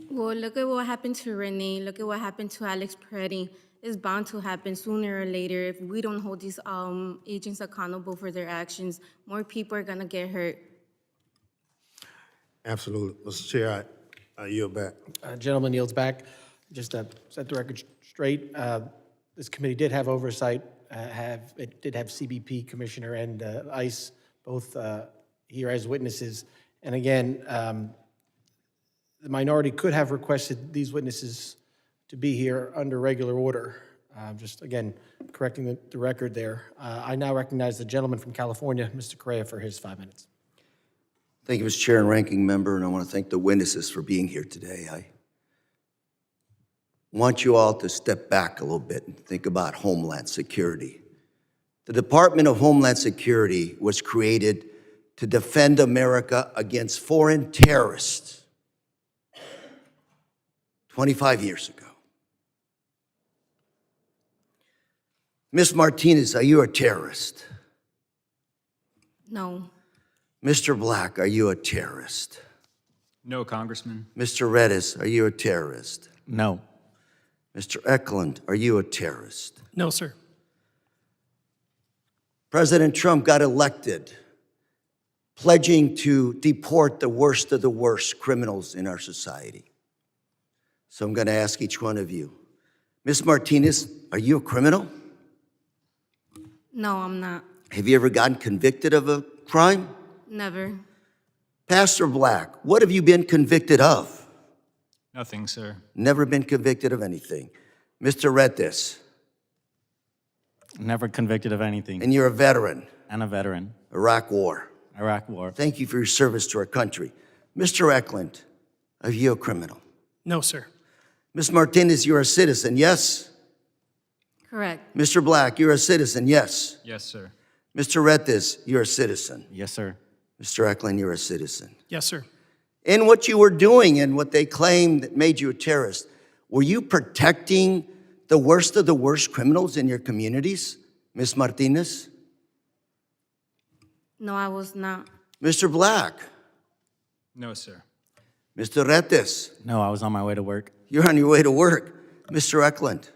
Well, look at what happened to Renee. Look at what happened to Alex Peretti. It's bound to happen sooner or later. If we don't hold these agents accountable for their actions, more people are going to get hurt. Absolutely. Mr. Chair, I yield back. Gentleman yields back. Just to set the record straight, this committee did have oversight. It did have CBP Commissioner and ICE both here as witnesses. And again, the minority could have requested these witnesses to be here under regular order. Just again, correcting the record there. I now recognize the gentleman from California, Mr. Correa, for his 5 minutes. Thank you, Mr. Chair and Ranking Member, and I want to thank the witnesses for being here today. I want you all to step back a little bit and think about Homeland Security. The Department of Homeland Security was created to defend America against foreign terrorists 25 years ago. Ms. Martinez, are you a terrorist? No. Mr. Black, are you a terrorist? No, Congressman. Mr. Retes, are you a terrorist? No. Mr. Ecklund, are you a terrorist? No, sir. President Trump got elected, pledging to deport the worst of the worst criminals in our society. So I'm going to ask each one of you, Ms. Martinez, are you a criminal? No, I'm not. Have you ever gotten convicted of a crime? Never. Pastor Black, what have you been convicted of? Nothing, sir. Never been convicted of anything. Mr. Retes, Never convicted of anything. and you're a veteran. And a veteran. Iraq War. Iraq War. Thank you for your service to our country. Mr. Ecklund, are you a criminal? No, sir. Ms. Martinez, you're a citizen, yes? Correct. Mr. Black, you're a citizen, yes? Yes, sir. Mr. Retes, you're a citizen. Yes, sir. Mr. Ecklund, you're a citizen. Yes, sir. In what you were doing and what they claimed that made you a terrorist, were you protecting the worst of the worst criminals in your communities, Ms. Martinez? No, I was not. Mr. Black? No, sir. Mr. Retes? No, I was on my way to work. You're on your way to work. Mr. Ecklund?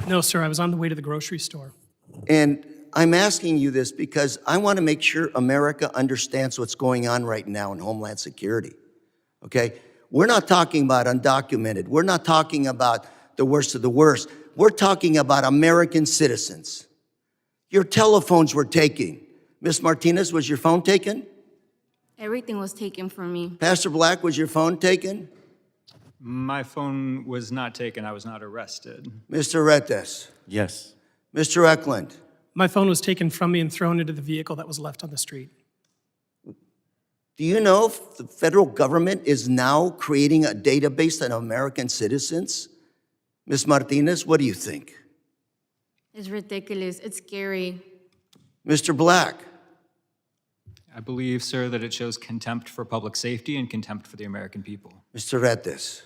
No, sir, I was on the way to the grocery store. And I'm asking you this because I want to make sure America understands what's going on right now in Homeland Security, okay? We're not talking about undocumented. We're not talking about the worst of the worst. We're talking about American citizens. Your telephones were taken. Ms. Martinez, was your phone taken? Everything was taken from me. Pastor Black, was your phone taken? My phone was not taken. I was not arrested. Mr. Retes? Yes. Mr. Ecklund? My phone was taken from me and thrown into the vehicle that was left on the street. Do you know if the federal government is now creating a database on American citizens? Ms. Martinez, what do you think? It's ridiculous. It's scary. Mr. Black? I believe, sir, that it shows contempt for public safety and contempt for the American people. Mr. Retes?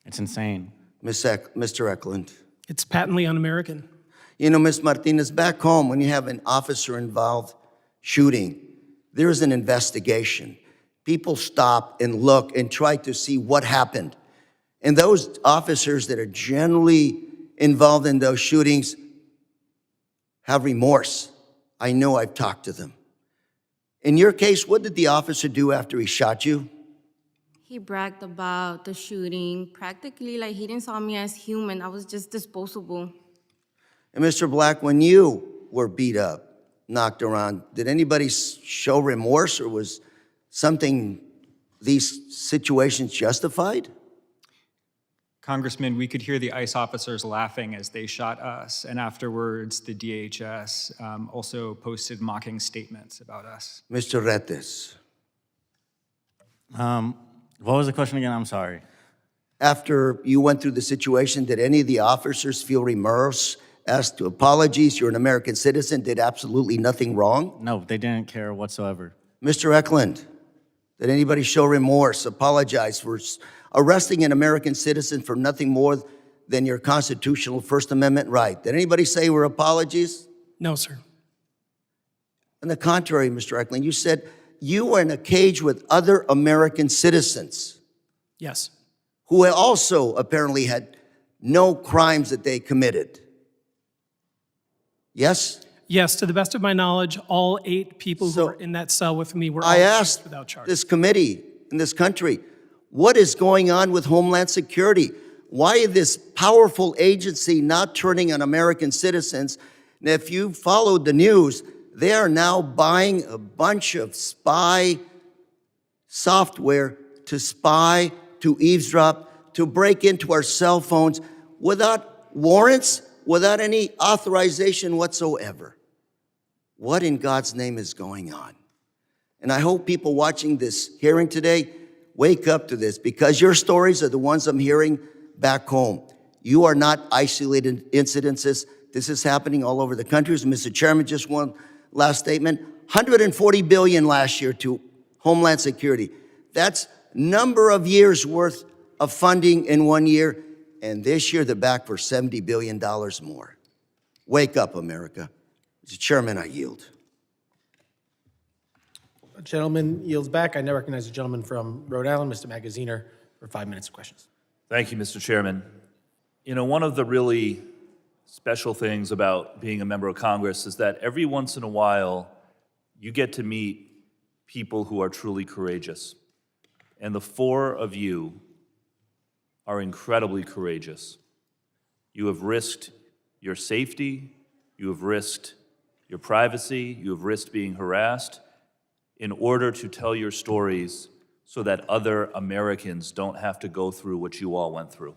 It's insane. Mr. Ecklund? It's patently un-American. You know, Ms. Martinez, back home, when you have an officer-involved shooting, there is an investigation. People stop and look and try to see what happened. And those officers that are generally involved in those shootings have remorse. I know, I've talked to them. In your case, what did the officer do after he shot you? He bragged about the shooting. Practically, like, he didn't saw me as human. I was just disposable. And Mr. Black, when you were beat up, knocked around, did anybody show remorse, or was something, these situations justified? Congressman, we could hear the ICE officers laughing as they shot us, and afterwards the DHS also posted mocking statements about us. Mr. Retes? What was the question again? I'm sorry. After you went through the situation, did any of the officers feel remorse, asked apologies? You're an American citizen, did absolutely nothing wrong? No, they didn't care whatsoever. Mr. Ecklund, did anybody show remorse, apologize for arresting an American citizen for nothing more than your constitutional First Amendment right? Did anybody say were apologies? No, sir. On the contrary, Mr. Ecklund, you said you were in a cage with other American citizens. Yes. Who also apparently had no crimes that they committed. Yes? Yes, to the best of my knowledge, all 8 people who were in that cell with me were all I asked released without charge. this committee in this country, what is going on with Homeland Security? Why is this powerful agency not turning on American citizens? And if you followed the news, they are now buying a bunch of spy software to spy, to eavesdrop, to break into our cell phones without warrants, without any authorization whatsoever. What in God's name is going on? And I hope people watching this hearing today wake up to this, because your stories are the ones I'm hearing back home. You are not isolated incidences. This is happening all over the country. As Mr. Chairman just one last statement, $140 billion last year to Homeland Security. That's number of years worth of funding in 1 year, and this year they're back for $70 billion more. Wake up, America. Mr. Chairman, I yield. A gentleman yields back. I now recognize the gentleman from Rhode Island, Mr. Magaziner, for 5 minutes of questions. Thank you, Mr. Chairman. You know, one of the really special things about being a member of Congress is that every once in a while, you get to meet people who are truly courageous. And the 4 of you are incredibly courageous. You have risked your safety, you have risked your privacy, you have risked being harassed in order to tell your stories so that other Americans don't have to go through what you all went through.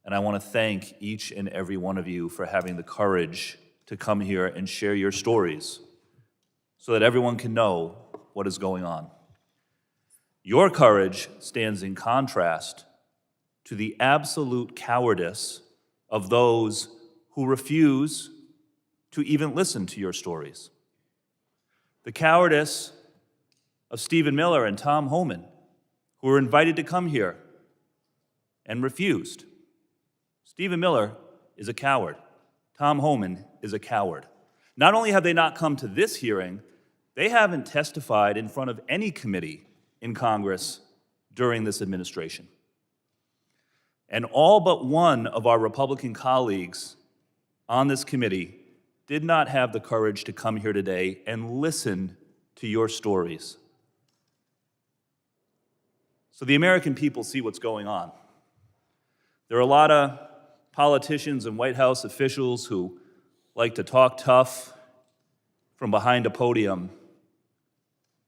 And I want to thank each and every one of you for having the courage to come here and share your stories so that everyone can know what is going on. Your courage stands in contrast to the absolute cowardice of those who refuse to even listen to your stories. The cowardice of Stephen Miller and Tom Homan, who were invited to come here and refused. Stephen Miller is a coward. Tom Homan is a coward. Not only have they not come to this hearing, They haven't testified in front of any committee in Congress during this administration. And all but one of our Republican colleagues on this committee did not have the courage to come here today and listen to your stories. So the American people see what's going on. There are a lot of politicians and White House officials who like to talk tough from behind a podium,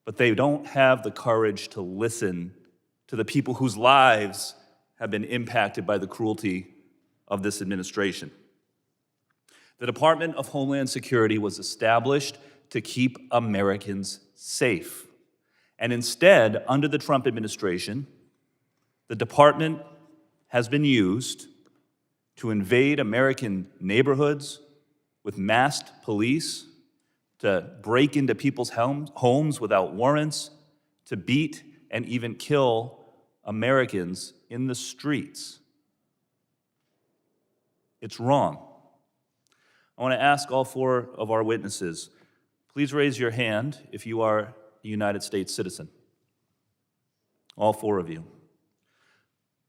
but they don't have the courage to listen to the people whose lives have been impacted by the cruelty of this administration. The Department of Homeland Security was established to keep Americans safe. And instead, under the Trump administration, the department has been used to invade American neighborhoods with masked police, to break into people's homes without warrants, to beat and even kill Americans in the streets. It's wrong. I want to ask all four of our witnesses, please raise your hand if you are a United States citizen. All four of you.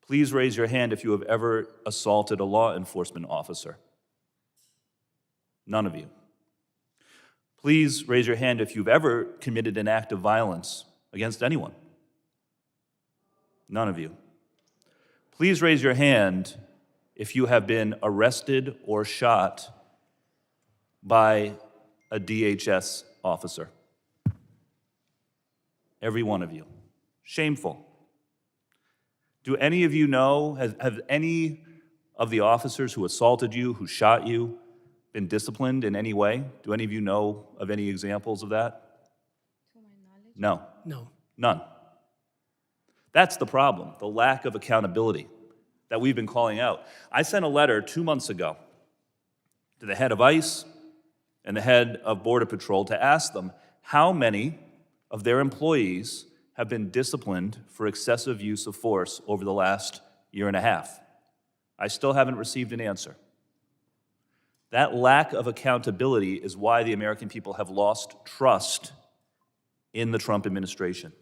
Please raise your hand if you have ever assaulted a law enforcement officer. None of you. Please raise your hand if you've ever committed an act of violence against anyone. None of you. Please raise your hand if you have been arrested or shot by a DHS officer. Every one of you. Shameful. Do any of you know, have any of the officers who assaulted you, who shot you, been disciplined in any way? Do any of you know of any examples of that? To my knowledge? No. No. None. That's the problem, the lack of accountability that we've been calling out. I sent a letter 2 months ago to the head of ICE and the head of Border Patrol to ask them how many of their employees have been disciplined for excessive use of force over the last year and a half. I still haven't received an answer. That lack of accountability is why the American people have lost trust in the Trump administration.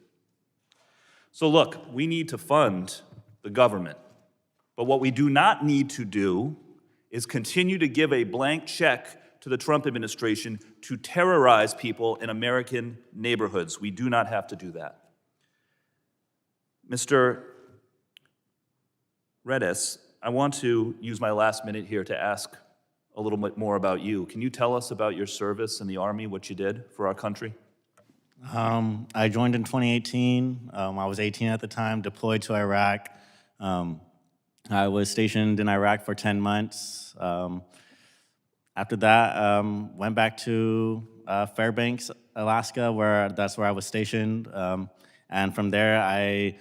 So look, we need to fund the government, but what we do not need to do is continue to give a blank check to the Trump administration to terrorize people in American neighborhoods. We do not have to do that. Mr. Retes, I want to use my last minute here to ask a little bit more about you. Can you tell us about your service in the Army, what you did for our country? I joined in 2018. I was 18 at the time, deployed to Iraq. I was stationed in Iraq for 10 months. After that, went back to Fairbanks, Alaska, that's where I was stationed. And from there, I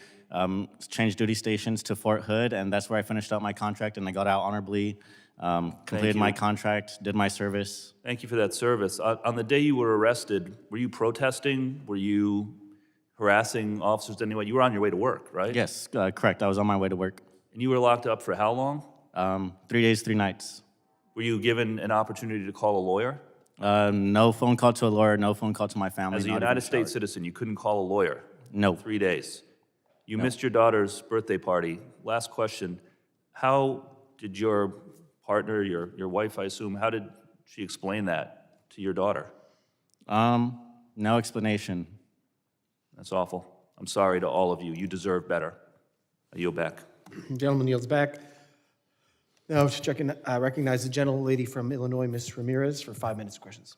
changed duty stations to Fort Hood, and that's where I finished up my contract, and I got out honorably, completed my contract, did my service. Thank you for that service. On the day you were arrested, were you protesting? Were you harassing officers anyway? You were on your way to work, right? Yes, correct. I was on my way to work. And you were locked up for how long? 3 days, 3 nights. Were you given an opportunity to call a lawyer? No phone call to a lawyer, no phone call to my family. As a United States citizen, you couldn't call a lawyer? No. 3 days. You missed your daughter's birthday party. Last question, how did your partner, your wife, I assume, how did she explain that to your daughter? No explanation. That's awful. I'm sorry to all of you. You deserve better. I yield back. Gentleman yields back. Now, recognize the gentlelady from Illinois, Ms. Ramirez, for 5 minutes of questions.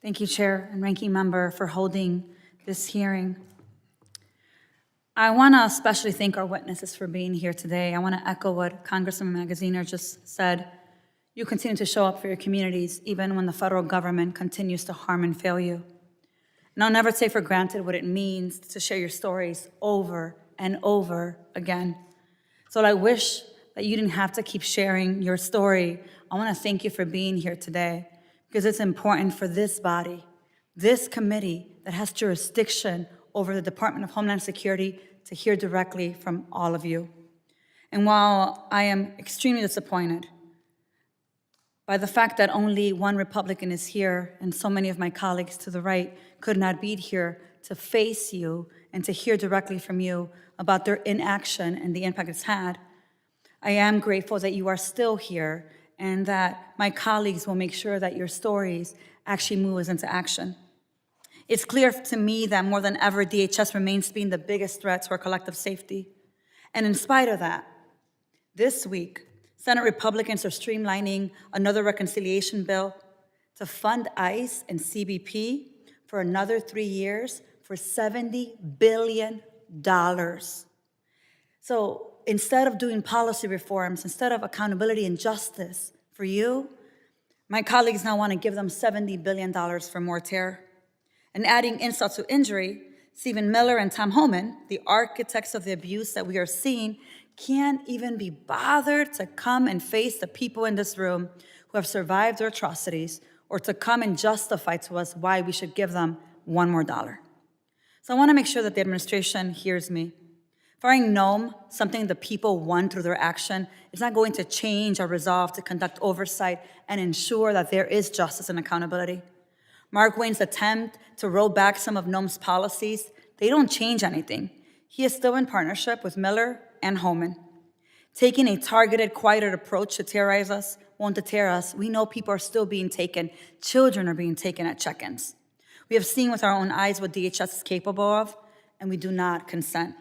Thank you, Chair and Ranking Member, for holding this hearing. I want to especially thank our witnesses for being here today. I want to echo what Congressman Magaziner just said. You continue to show up for your communities, even when the federal government continues to harm and fail you. And I'll never take for granted what it means to share your stories over and over again. So I wish that you didn't have to keep sharing your story. I want to thank you for being here today, because it's important for this body, this committee that has jurisdiction over the Department of Homeland Security, to hear directly from all of you. And while I am extremely disappointed by the fact that only one Republican is here and so many of my colleagues to the right could not be here to face you and to hear directly from you about their inaction and the impact it's had. I am grateful that you are still here and that my colleagues will make sure that your stories actually move us into action. It's clear to me that more than ever, DHS remains being the biggest threat to our collective safety. And in spite of that, this week, Senate Republicans are streamlining another reconciliation bill to fund ICE and CBP for another 3 years for $70 billion. So instead of doing policy reforms, instead of accountability and justice for you, my colleagues now want to give them $70 billion for more terror. And adding insult to injury, Stephen Miller and Tom Homan, the architects of the abuse that we are seeing, can't even be bothered to come and face the people in this room who have survived their atrocities or to come and justify to us why we should give them $1 more. So I want to make sure that the administration hears me. Firing Noam, something the people won through their action, is not going to change our resolve to conduct oversight and ensure that there is justice and accountability. Mark Wayne's attempt to roll back some of Noam's policies, they don't change anything. He is still in partnership with Miller and Homan. Taking a targeted, quieted approach to terrorize us won't deter us. We know people are still being taken. Children are being taken at check-ins. We have seen with our own eyes what DHS is capable of, and we do not consent.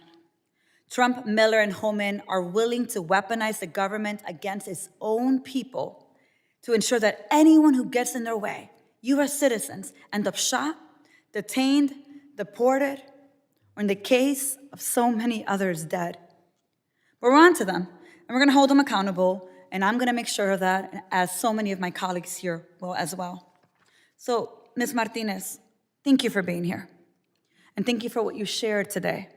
Trump, Miller, and Homan are willing to weaponize the government against its own people to ensure that anyone who gets in their way, U.S. citizens, end up shot, detained, deported, or in the case of so many others, dead. But we're on to them, and we're going to hold them accountable, and I'm going to make sure of that, as so many of my colleagues here will as well. So, Ms. Martinez, thank you for being here, and thank you for what you shared today.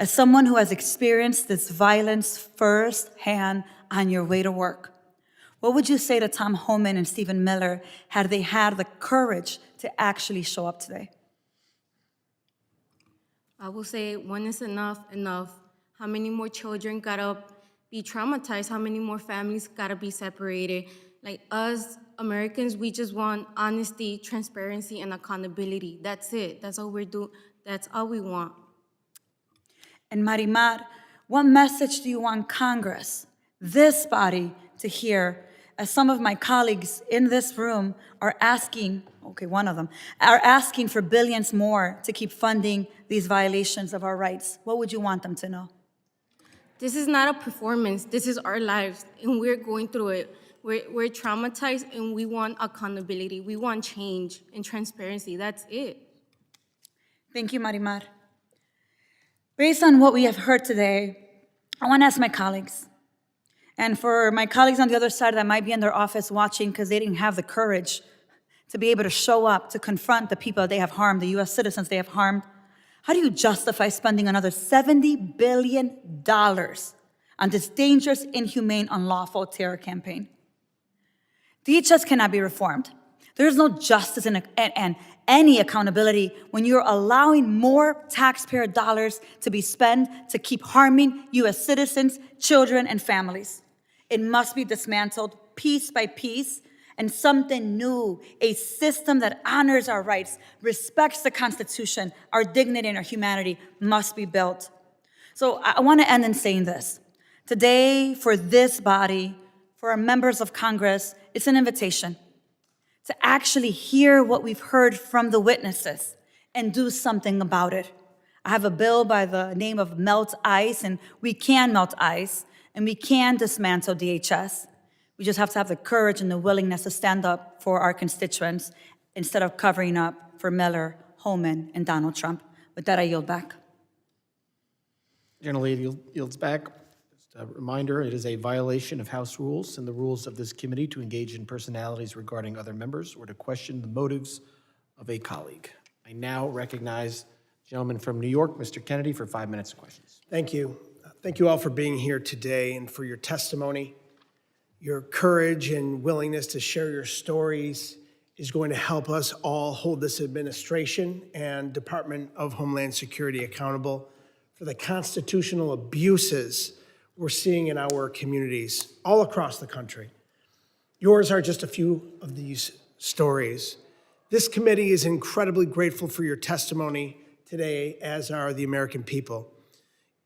As someone who has experienced this violence firsthand on your way to work, what would you say to Tom Homan and Stephen Miller had they had the courage to actually show up today? I will say when is enough. How many more children gotta be traumatized? How many more families gotta be separated? Like us Americans, we just want honesty, transparency, and accountability. That's it. That's all we're doing. That's all we want. And Marimar, what message do you want Congress, this body, to hear, as some of my colleagues in this room are asking, one of them, are asking for billions more to keep funding these violations of our rights? What would you want them to know? This is not a performance. This is our lives, and we're going through it. We're traumatized, and we want accountability. We want change and transparency. That's it. Thank you, Marimar. Based on what we have heard today, I want to ask my colleagues, and for my colleagues on the other side that might be in their office watching because they didn't have the courage to be able to show up to confront the people they have harmed, the U.S. citizens they have harmed, how do you justify spending another $70 billion on this dangerous, inhumane, unlawful terror campaign? DHS cannot be reformed. There is no justice and any accountability when you're allowing more taxpayer dollars to be spent to keep harming U.S. citizens, children, and families. It must be dismantled piece by piece, and something new, a system that honors our rights, respects the Constitution, our dignity, and our humanity must be built. So I want to end in saying this. Today, for this body, for our members of Congress, it's an invitation to actually hear what we've heard from the witnesses and do something about it. I have a bill by the name of Melt ICE, and we can melt ICE, and we can dismantle DHS. We just have to have the courage and the willingness to stand up for our constituents instead of covering up for Miller, Homan, and Donald Trump. With that, I yield back. General Lady yields back. Just a reminder, it is a violation of House rules and the rules of this committee to engage in personalities regarding other members or to question the motives of a colleague. I now recognize the gentleman from New York, Mr. Kennedy, for 5 minutes of questions. Thank you. Thank you all for being here today and for your testimony. Your courage and willingness to share your stories is going to help us all hold this administration and Department of Homeland Security accountable for the constitutional abuses we're seeing in our communities all across the country. Yours are just a few of these stories. This committee is incredibly grateful for your testimony today, as are the American people.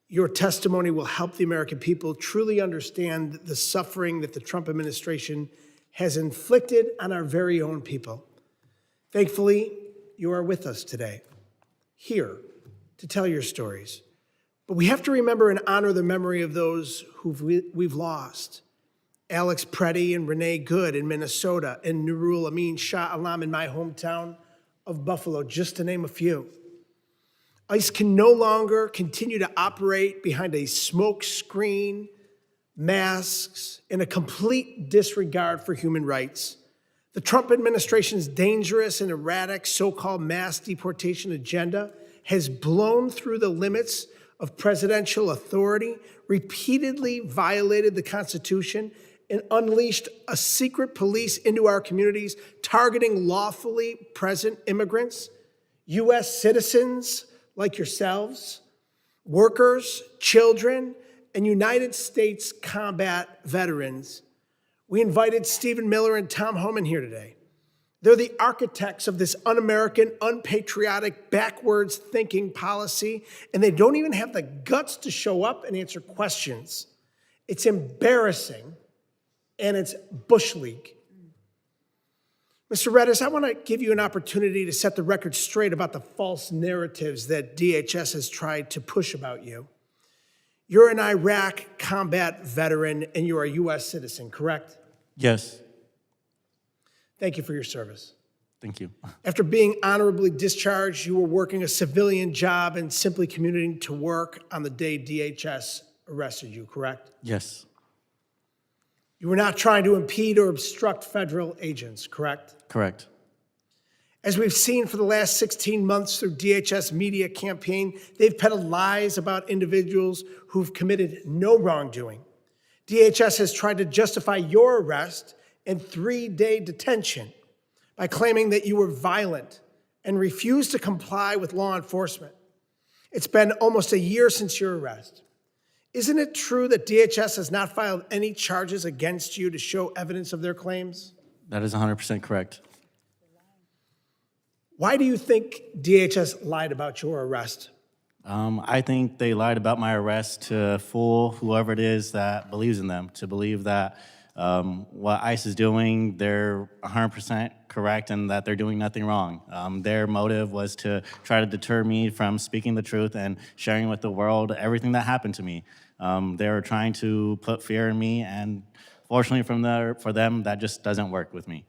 Your testimony will help the American people truly understand the suffering that the Trump administration has inflicted on our very own people. Thankfully, you are with us today, here to tell your stories. But we have to remember and honor the memory of those who we've lost. Alex Preddy and Renee Good in Minnesota, and Nurul Amin Shah Alam in my hometown of Buffalo, just to name a few. ICE can no longer continue to operate behind a smoke screen, masks, and a complete disregard for human rights. The Trump administration's dangerous and erratic so-called mass deportation agenda has blown through the limits of presidential authority, repeatedly violated the Constitution, and unleashed a secret police into our communities, targeting lawfully present immigrants, U.S. citizens like yourselves, workers, children, and United States combat veterans. We invited Stephen Miller and Tom Homan here today. They're the architects of this un-American, unpatriotic, backwards thinking policy, and they don't even have the guts to show up and answer questions. It's embarrassing, and it's Bush League. Mr. Retes, I want to give you an opportunity to set the record straight about the false narratives that DHS has tried to push about you. You're an Iraq combat veteran, and you're a U.S. citizen, correct? Yes. Thank you for your service. Thank you. After being honorably discharged, you were working a civilian job and simply commuting to work on the day DHS arrested you, correct? Yes. You were not trying to impede or obstruct federal agents, correct? Correct. As we've seen for the last 16 months through DHS media campaign, they've peddled lies about individuals who've committed no wrongdoing. DHS has tried to justify your arrest and 3-day detention by claiming that you were violent and refused to comply with law enforcement. It's been almost a year since your arrest. Isn't it true that DHS has not filed any charges against you to show evidence of their claims? That is 100% correct. Why do you think DHS lied about your arrest? I think they lied about my arrest to fool whoever it is that believes in them, to believe that what ICE is doing, they're 100% correct and that they're doing nothing wrong. Their motive was to try to deter me from speaking the truth and sharing with the world everything that happened to me. They were trying to put fear in me, and fortunately for them, that just doesn't work with me.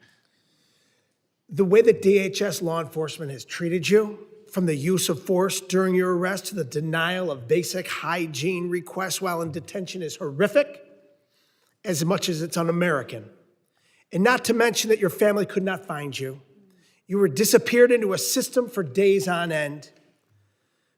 The way that DHS law enforcement has treated you, from the use of force during your arrest to the denial of basic hygiene requests while in detention, is horrific as much as it's un-American. And not to mention that your family could not find you. You were disappeared into a system for days on end.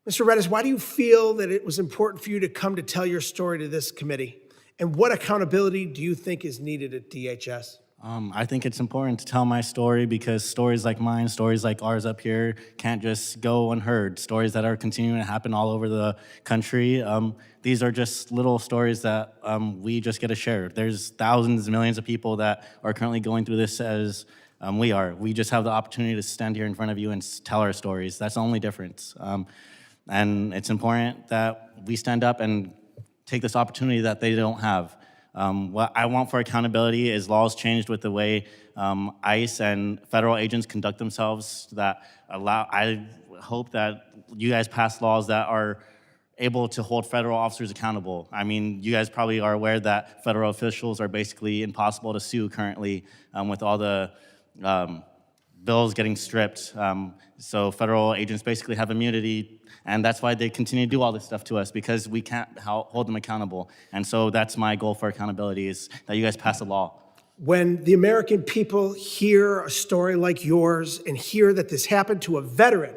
Mr. Retes, why do you feel that it was important for you to come to tell your story to this committee? And what accountability do you think is needed at DHS? I think it's important to tell my story because stories like mine, stories like ours up here, can't just go unheard. Stories that are continuing to happen all over the country. These are just little stories that we just get to share. There's thousands, millions of people that are currently going through this as we are. We just have the opportunity to stand here in front of you and tell our stories. That's the only difference. And it's important that we stand up and take this opportunity that they don't have. What I want for accountability is laws changed with the way ICE and federal agents conduct themselves that allow, I hope that you guys pass laws that are able to hold federal officers accountable. I mean, you guys probably are aware that federal officials are basically impossible to sue currently with all the bills getting stripped. So federal agents basically have immunity, and that's why they continue to do all this stuff to us, because we can't hold them accountable. And so that's my goal for accountability, is that you guys pass a law. When the American people hear a story like yours and hear that this happened to a veteran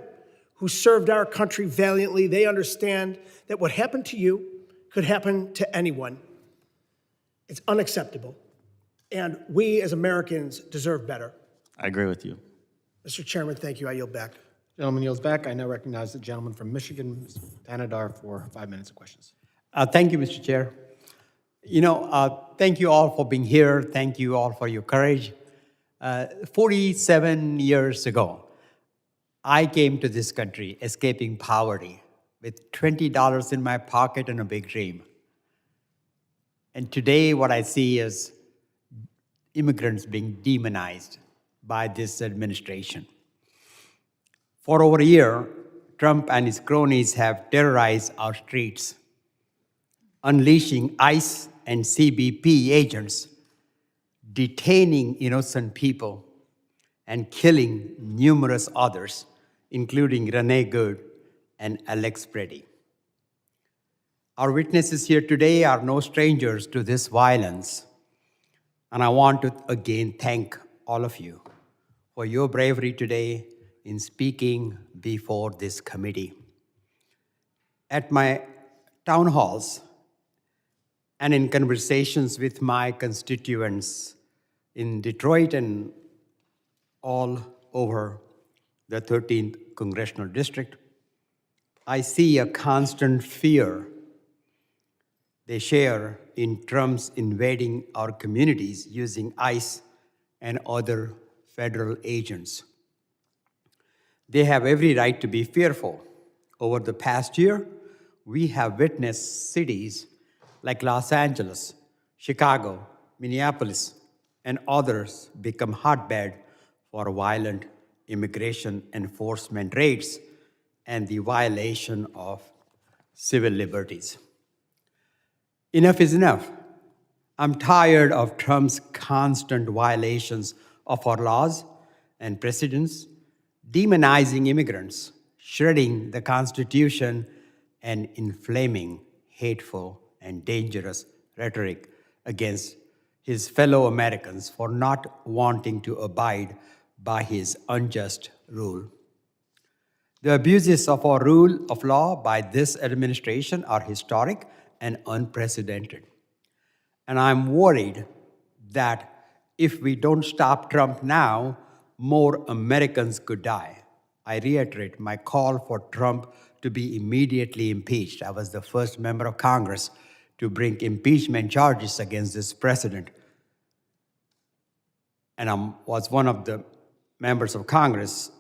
who served our country valiantly, they understand that what happened to you could happen to anyone. It's unacceptable. And we as Americans deserve better. I agree with you. Mr. Chairman, thank you. I yield back. Gentleman yields back. I now recognize the gentleman from Michigan, Mr. Tanadar, for 5 minutes of questions. Thank you, Mr. Chair. Thank you all for being here. Thank you all for your courage. 47 years ago, I came to this country escaping poverty with $20 in my pocket and a big dream. And today, what I see is immigrants being demonized by this administration. For over a year, Trump and his cronies have terrorized our streets, unleashing ICE and CBP agents, detaining innocent people, and killing numerous others, including Renee Good and Alex Brady. Our witnesses here today are no strangers to this violence, and I want to again thank all of you for your bravery today in speaking before this committee. At my town halls and in conversations with my constituents in Detroit and all over the 13th Congressional District, I see a constant fear they share in Trump's invading our communities using ICE and other federal agents. They have every right to be fearful. Over the past year, we have witnessed cities like Los Angeles, Chicago, Minneapolis, and others become hotbed for violent immigration enforcement raids and the violation of civil liberties. Enough is enough. I'm tired of Trump's constant violations of our laws and precedents, demonizing immigrants, shredding the Constitution, and inflaming hateful and dangerous rhetoric against his fellow Americans for not wanting to abide by his unjust rule. The abuses of our rule of law by this administration are historic and unprecedented. And I'm worried that if we don't stop Trump now, more Americans could die. I reiterate my call for Trump to be immediately impeached. I was the first member of Congress to bring impeachment charges against this president. And I was one of the members of Congress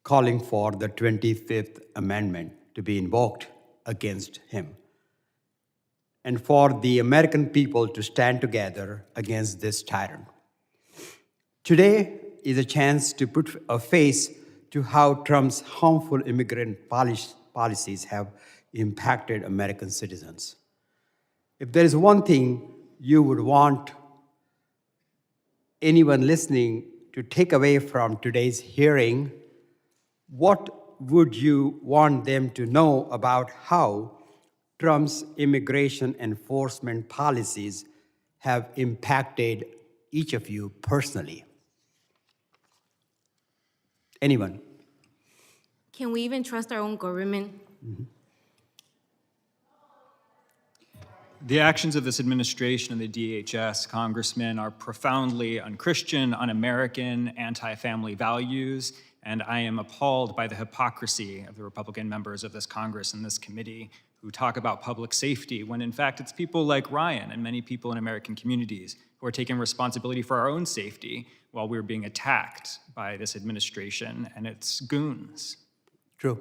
calling for the 25th Amendment to be invoked against him, and for the American people to stand together against this tyrant. Today is a chance to put a face to how Trump's harmful immigrant policies have impacted American citizens. If there is one thing you would want anyone listening to take away from today's hearing, what would you want them to know about how Trump's immigration enforcement policies have impacted each of you personally? Anyone? Can we even trust our own government? Mm-hmm. The actions of this administration and the DHS congressmen are profoundly unchristian, un-American, anti-family values, and I am appalled by the hypocrisy of the Republican members of this Congress and this committee who talk about public safety when in fact it's people like Ryan and many people in American communities who are taking responsibility for our own safety while we're being attacked by this administration and its goons. True.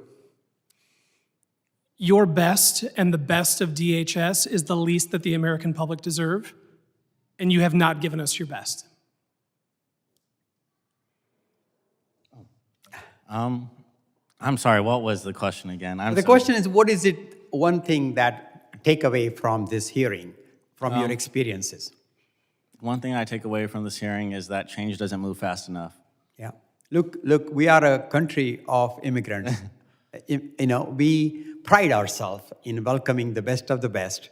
Your best and the best of DHS is the least that the American public deserve, and you have not given us your best. I'm sorry, what was the question again? The question is, what is it one thing that take away from this hearing, from your experiences? One thing I take away from this hearing is that change doesn't move fast enough. Yeah. Look, we are a country of immigrants. We pride ourselves in welcoming the best of the best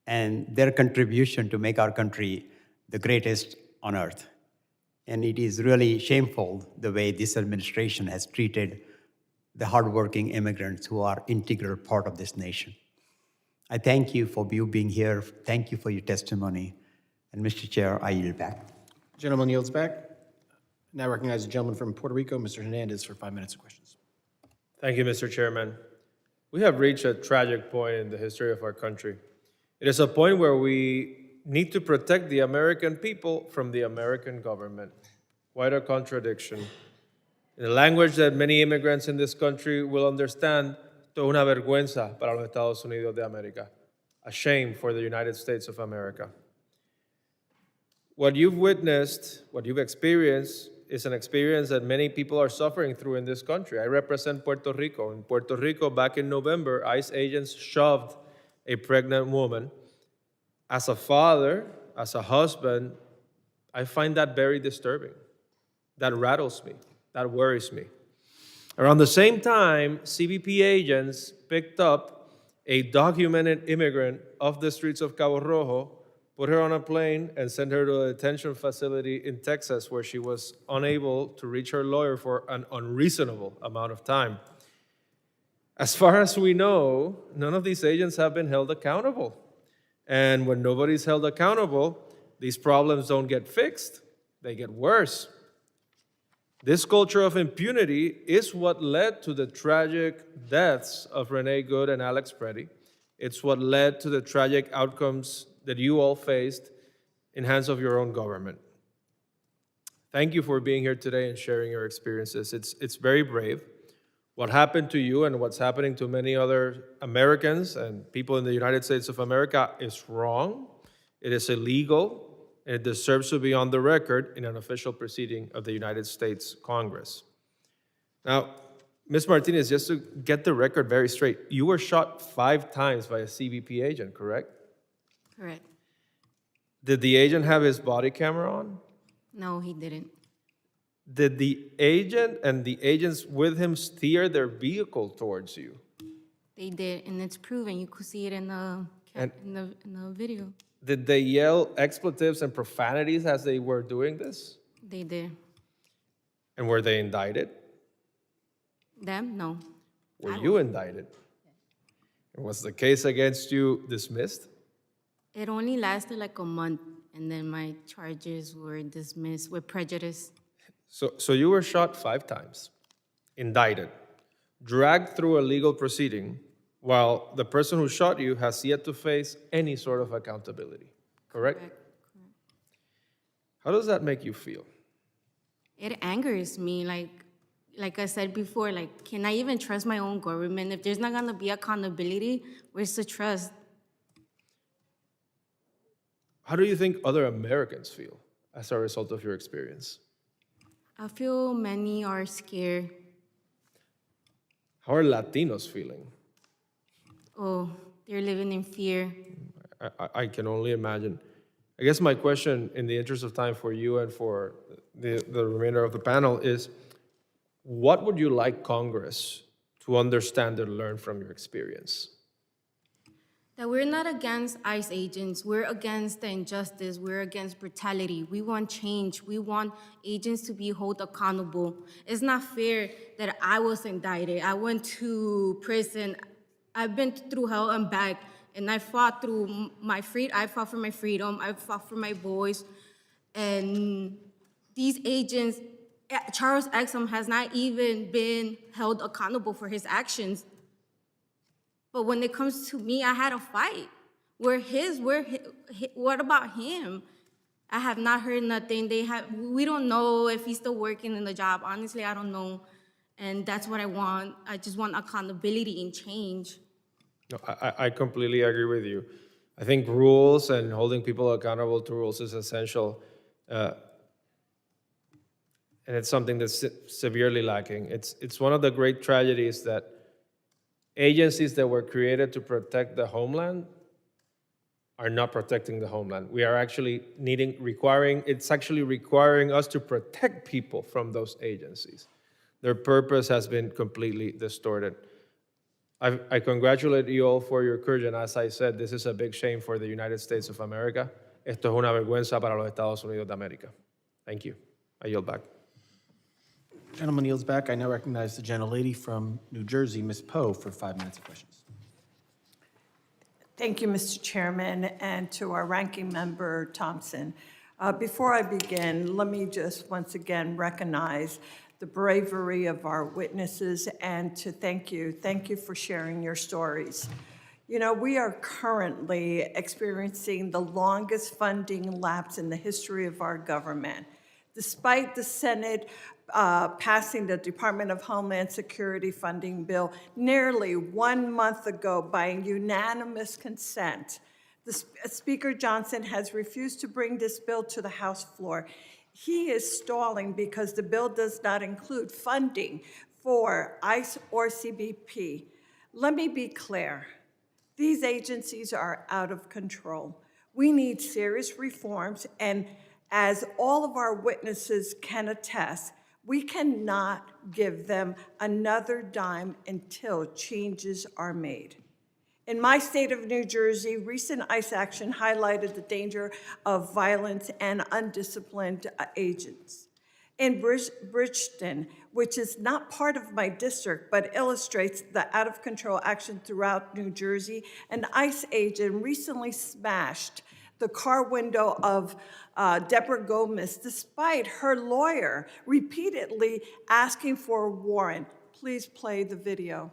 and their contribution to make our country the greatest on earth. And it is really shameful the way this administration has treated the hardworking immigrants who are integral part of this nation. I thank you for you being here. Thank you for your testimony. And Mr. Chair, I yield back. Gentleman yields back. Now recognize the gentleman from Puerto Rico, Mr. Hernandez, for 5 minutes of questions. Thank you, Mr. Chairman. We have reached a tragic point in the history of our country. It is a point where we need to protect the American people from the American government. Quite a contradiction. In a language that many immigrants in this country will understand, esto es una vergüenza para los Estados Unidos de América. A shame for the United States of America. What you've witnessed, what you've experienced, is an experience that many people are suffering through in this country. I represent Puerto Rico. In Puerto Rico, back in November, ICE agents shoved a pregnant woman. As a father, as a husband, I find that very disturbing. That rattles me. That worries me. Around the same time, CBP agents picked up a documented immigrant off the streets of Cabo Rojo, put her on a plane, and sent her to a detention facility in Texas where she was unable to reach her lawyer for an unreasonable amount of time. As far as we know, none of these agents have been held accountable. And when nobody's held accountable, these problems don't get fixed, they get worse. This culture of impunity is what led to the tragic deaths of Renee Good and Alex Preddy. It's what led to the tragic outcomes that you all faced in hands of your own government. Thank you for being here today and sharing your experiences. It's very brave. What happened to you and what's happening to many other Americans and people in the United States of America is wrong. It is illegal. And it deserves to be on the record in an official proceeding of the United States Congress. Now, Ms. Martinez, just to get the record very straight, you were shot 5 times by a CBP agent, correct? Correct. Did the agent have his body camera on? No, he didn't. Did the agent and the agents with him steer their vehicle towards you? They did, and it's proven. You could see it in the video. Did they yell expletives and profanities as they were doing this? They did. And were they indicted? Them? No. Were you indicted? And was the case against you dismissed? It only lasted like a month, and then my charges were dismissed with prejudice. So you were shot 5 times, indicted, dragged through a legal proceeding, while the person who shot you has yet to face any sort of accountability, correct? Correct. How does that make you feel? It angers me. Like I said before, like, can I even trust my own government? If there's not gonna be accountability, where's the trust? How do you think other Americans feel as a result of your experience? I feel many are scared. How are Latinos feeling? Oh, they're living in fear. I can only imagine. I guess my question, in the interest of time for you and for the remainder of the panel, is what would you like Congress to understand and learn from your experience? That we're not against ICE agents. We're against the injustice. We're against brutality. We want change. We want agents to be held accountable. It's not fair that I was indicted. I went to prison. I've been through hell and back, and I fought through my freedom. I fought for my freedom. I fought for my boys. And these agents, Charles Ecklund has not even been held accountable for his actions. But when it comes to me, I had a fight. What about him? I have not heard nothing. We don't know if he's still working in the job. Honestly, I don't know. And that's what I want. I just want accountability and change. No, I completely agree with you. I think rules and holding people accountable to rules is essential. And it's something that's severely lacking. It's one of the great tragedies that agencies that were created to protect the homeland are not protecting the homeland. We are actually it's actually requiring us to protect people from those agencies. Their purpose has been completely distorted. I congratulate you all for your courage, and as I said, this is a big shame for the United States of America. Esto es una vergüenza para los Estados Unidos de América. Thank you. I yield back. Gentleman yields back. I now recognize the gentlelady from New Jersey, Ms. Poe, for 5 minutes of questions. Thank you, Mr. Chairman, and to our ranking member, Thompson. Before I begin, let me just once again recognize the bravery of our witnesses and to thank you. Thank you for sharing your stories. You know, we are currently experiencing the longest funding lapse in the history of our government. Despite the Senate passing the Department of Homeland Security funding bill nearly 1 month ago by unanimous consent, Speaker Johnson has refused to bring this bill to the House floor. He is stalling because the bill does not include funding for ICE or CBP. Let me be clear. These agencies are out of control. We need serious reforms, and as all of our witnesses can attest, we cannot give them another dime until changes are made. In my state of New Jersey, recent ICE action highlighted the danger of violence and undisciplined agents. In Bridgeton, which is not part of my district, but illustrates the out-of-control action throughout New Jersey, an ICE agent recently smashed the car window of Deborah Gomez, despite her lawyer repeatedly asking for a warrant. Please play the video.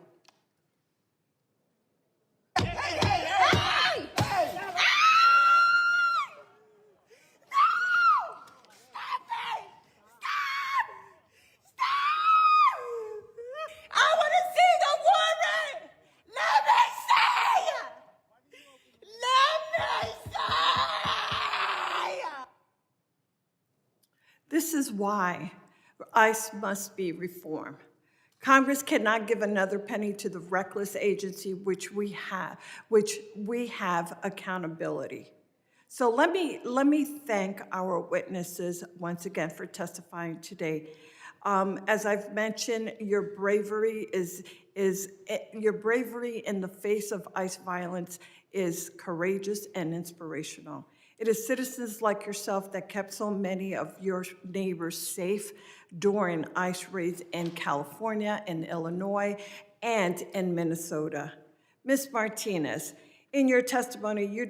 I want to see the warrant! Let me see! Let me see! This is why ICE must be reformed. Congress cannot give another penny to the reckless agency which we have accountability. So let me thank our witnesses once again for testifying today. As I've mentioned, your bravery your bravery in the face of ICE violence is courageous and inspirational. It is citizens like yourself that kept so many of your neighbors safe during ICE raids in California, in Illinois, and in Minnesota. Ms. Martinez, in your testimony, you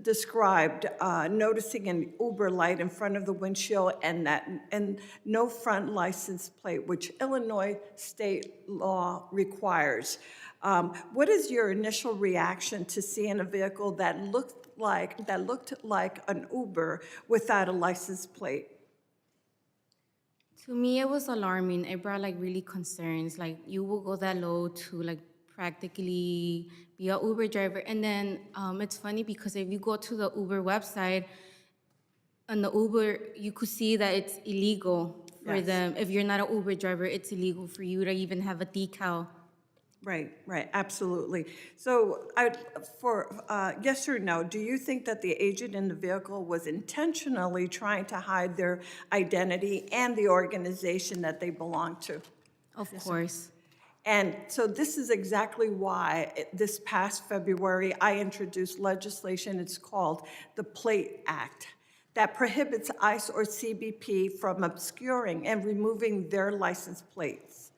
described noticing an Uber light in front of the windshield and no front license plate, which Illinois state law requires. What is your initial reaction to seeing a vehicle that looked like an Uber without a license plate? To me, it was alarming. It brought like really concerns. Like you will go that low to like practically be an Uber driver. And then it's funny because if you go to the Uber website, on the Uber, you could see that it's illegal for them. If you're not an Uber driver, it's illegal for you to even have a decal. Right, absolutely. So yes or no, do you think that the agent in the vehicle was intentionally trying to hide their identity and the organization that they belong to? Of course. And so this is exactly why this past February, I introduced legislation, it's called the Plate Act, that prohibits ICE or CBP from obscuring and removing their license plates.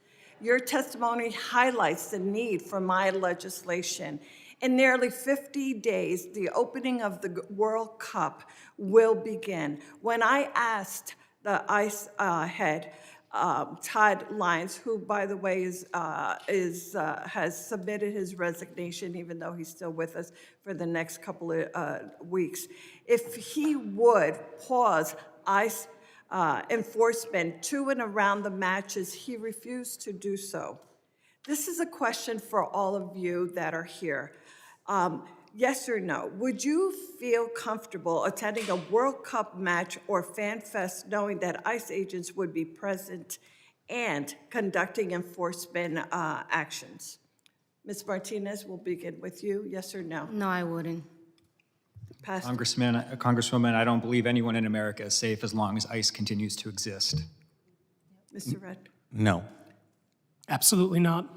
Your testimony highlights the need for my legislation. In nearly 50 days, the opening of the World Cup will begin. When I asked the ICE head, Todd Lyons, who, by the way, has submitted his resignation, even though he's still with us for the next couple of weeks, if he would pause ICE enforcement to and around the matches, he refused to do so. This is a question for all of you that are here. Yes or no, would you feel comfortable attending a World Cup match or fan fest knowing that ICE agents would be present and conducting enforcement actions? Ms. Martinez, we'll begin with you. Yes or no? No, I wouldn't. Congresswoman, I don't believe anyone in America is safe as long as ICE continues to exist. Mr. Red? No. Absolutely not.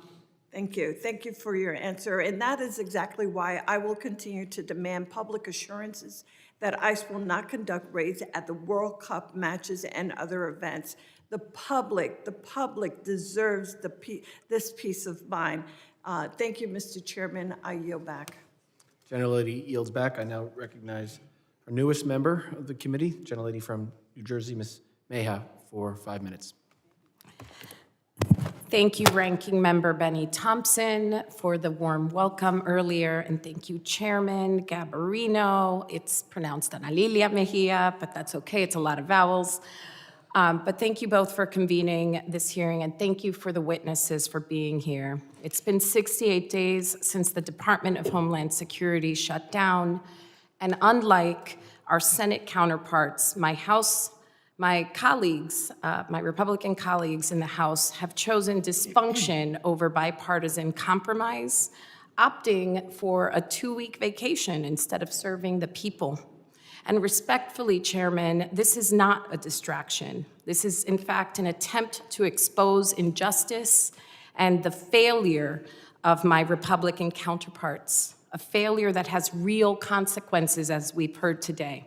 Thank you. Thank you for your answer. And that is exactly why I will continue to demand public assurances that ICE will not conduct raids at the World Cup matches and other events. The public deserves this peace of mind. Thank you, Mr. Chairman. I yield back. Gentlelady yields back. I now recognize our newest member of the committee, Gentlelady from New Jersey, Ms. Meha, for 5 minutes. Thank you, Ranking Member Benny Thompson, for the warm welcome earlier, and thank you, Chairman Gabarino. It's pronounced Ana Lilia Mejia, but that's okay, it's a lot of vowels. But thank you both for convening this hearing, and thank you for the witnesses for being here. It's been 68 days since the Department of Homeland Security shut down, and unlike our Senate counterparts, my colleagues, my Republican colleagues in the House have chosen dysfunction over bipartisan compromise, opting for a 2-week vacation instead of serving the people. And respectfully, Chairman, this is not a distraction. This is, in fact, an attempt to expose injustice and the failure of my Republican counterparts, a failure that has real consequences, as we've heard today.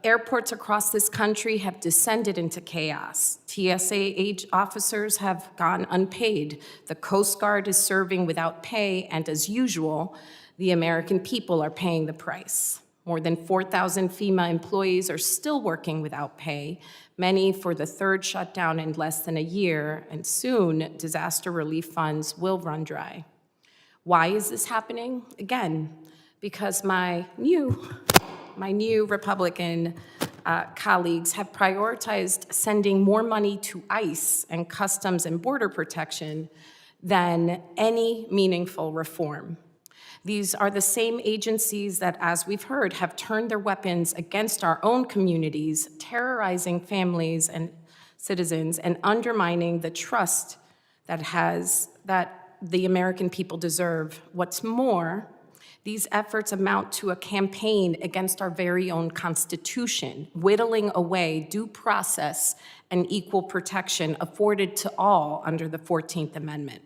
Airports across this country have descended into chaos. TSA officers have gone unpaid. The Coast Guard is serving without pay, and as usual, the American people are paying the price. More than 4,000 FEMA employees are still working without pay, many for the third shutdown in less than a year, and soon disaster relief funds will run dry. Why is this happening? Again, because my new Republican colleagues have prioritized sending more money to ICE and Customs and Border Protection than any meaningful reform. These are the same agencies that, as we've heard, have turned their weapons against our own communities, terrorizing families and citizens, and undermining the trust that the American people deserve. What's more, these efforts amount to a campaign against our very own Constitution, whittling away due process and equal protection afforded to all under the 14th Amendment.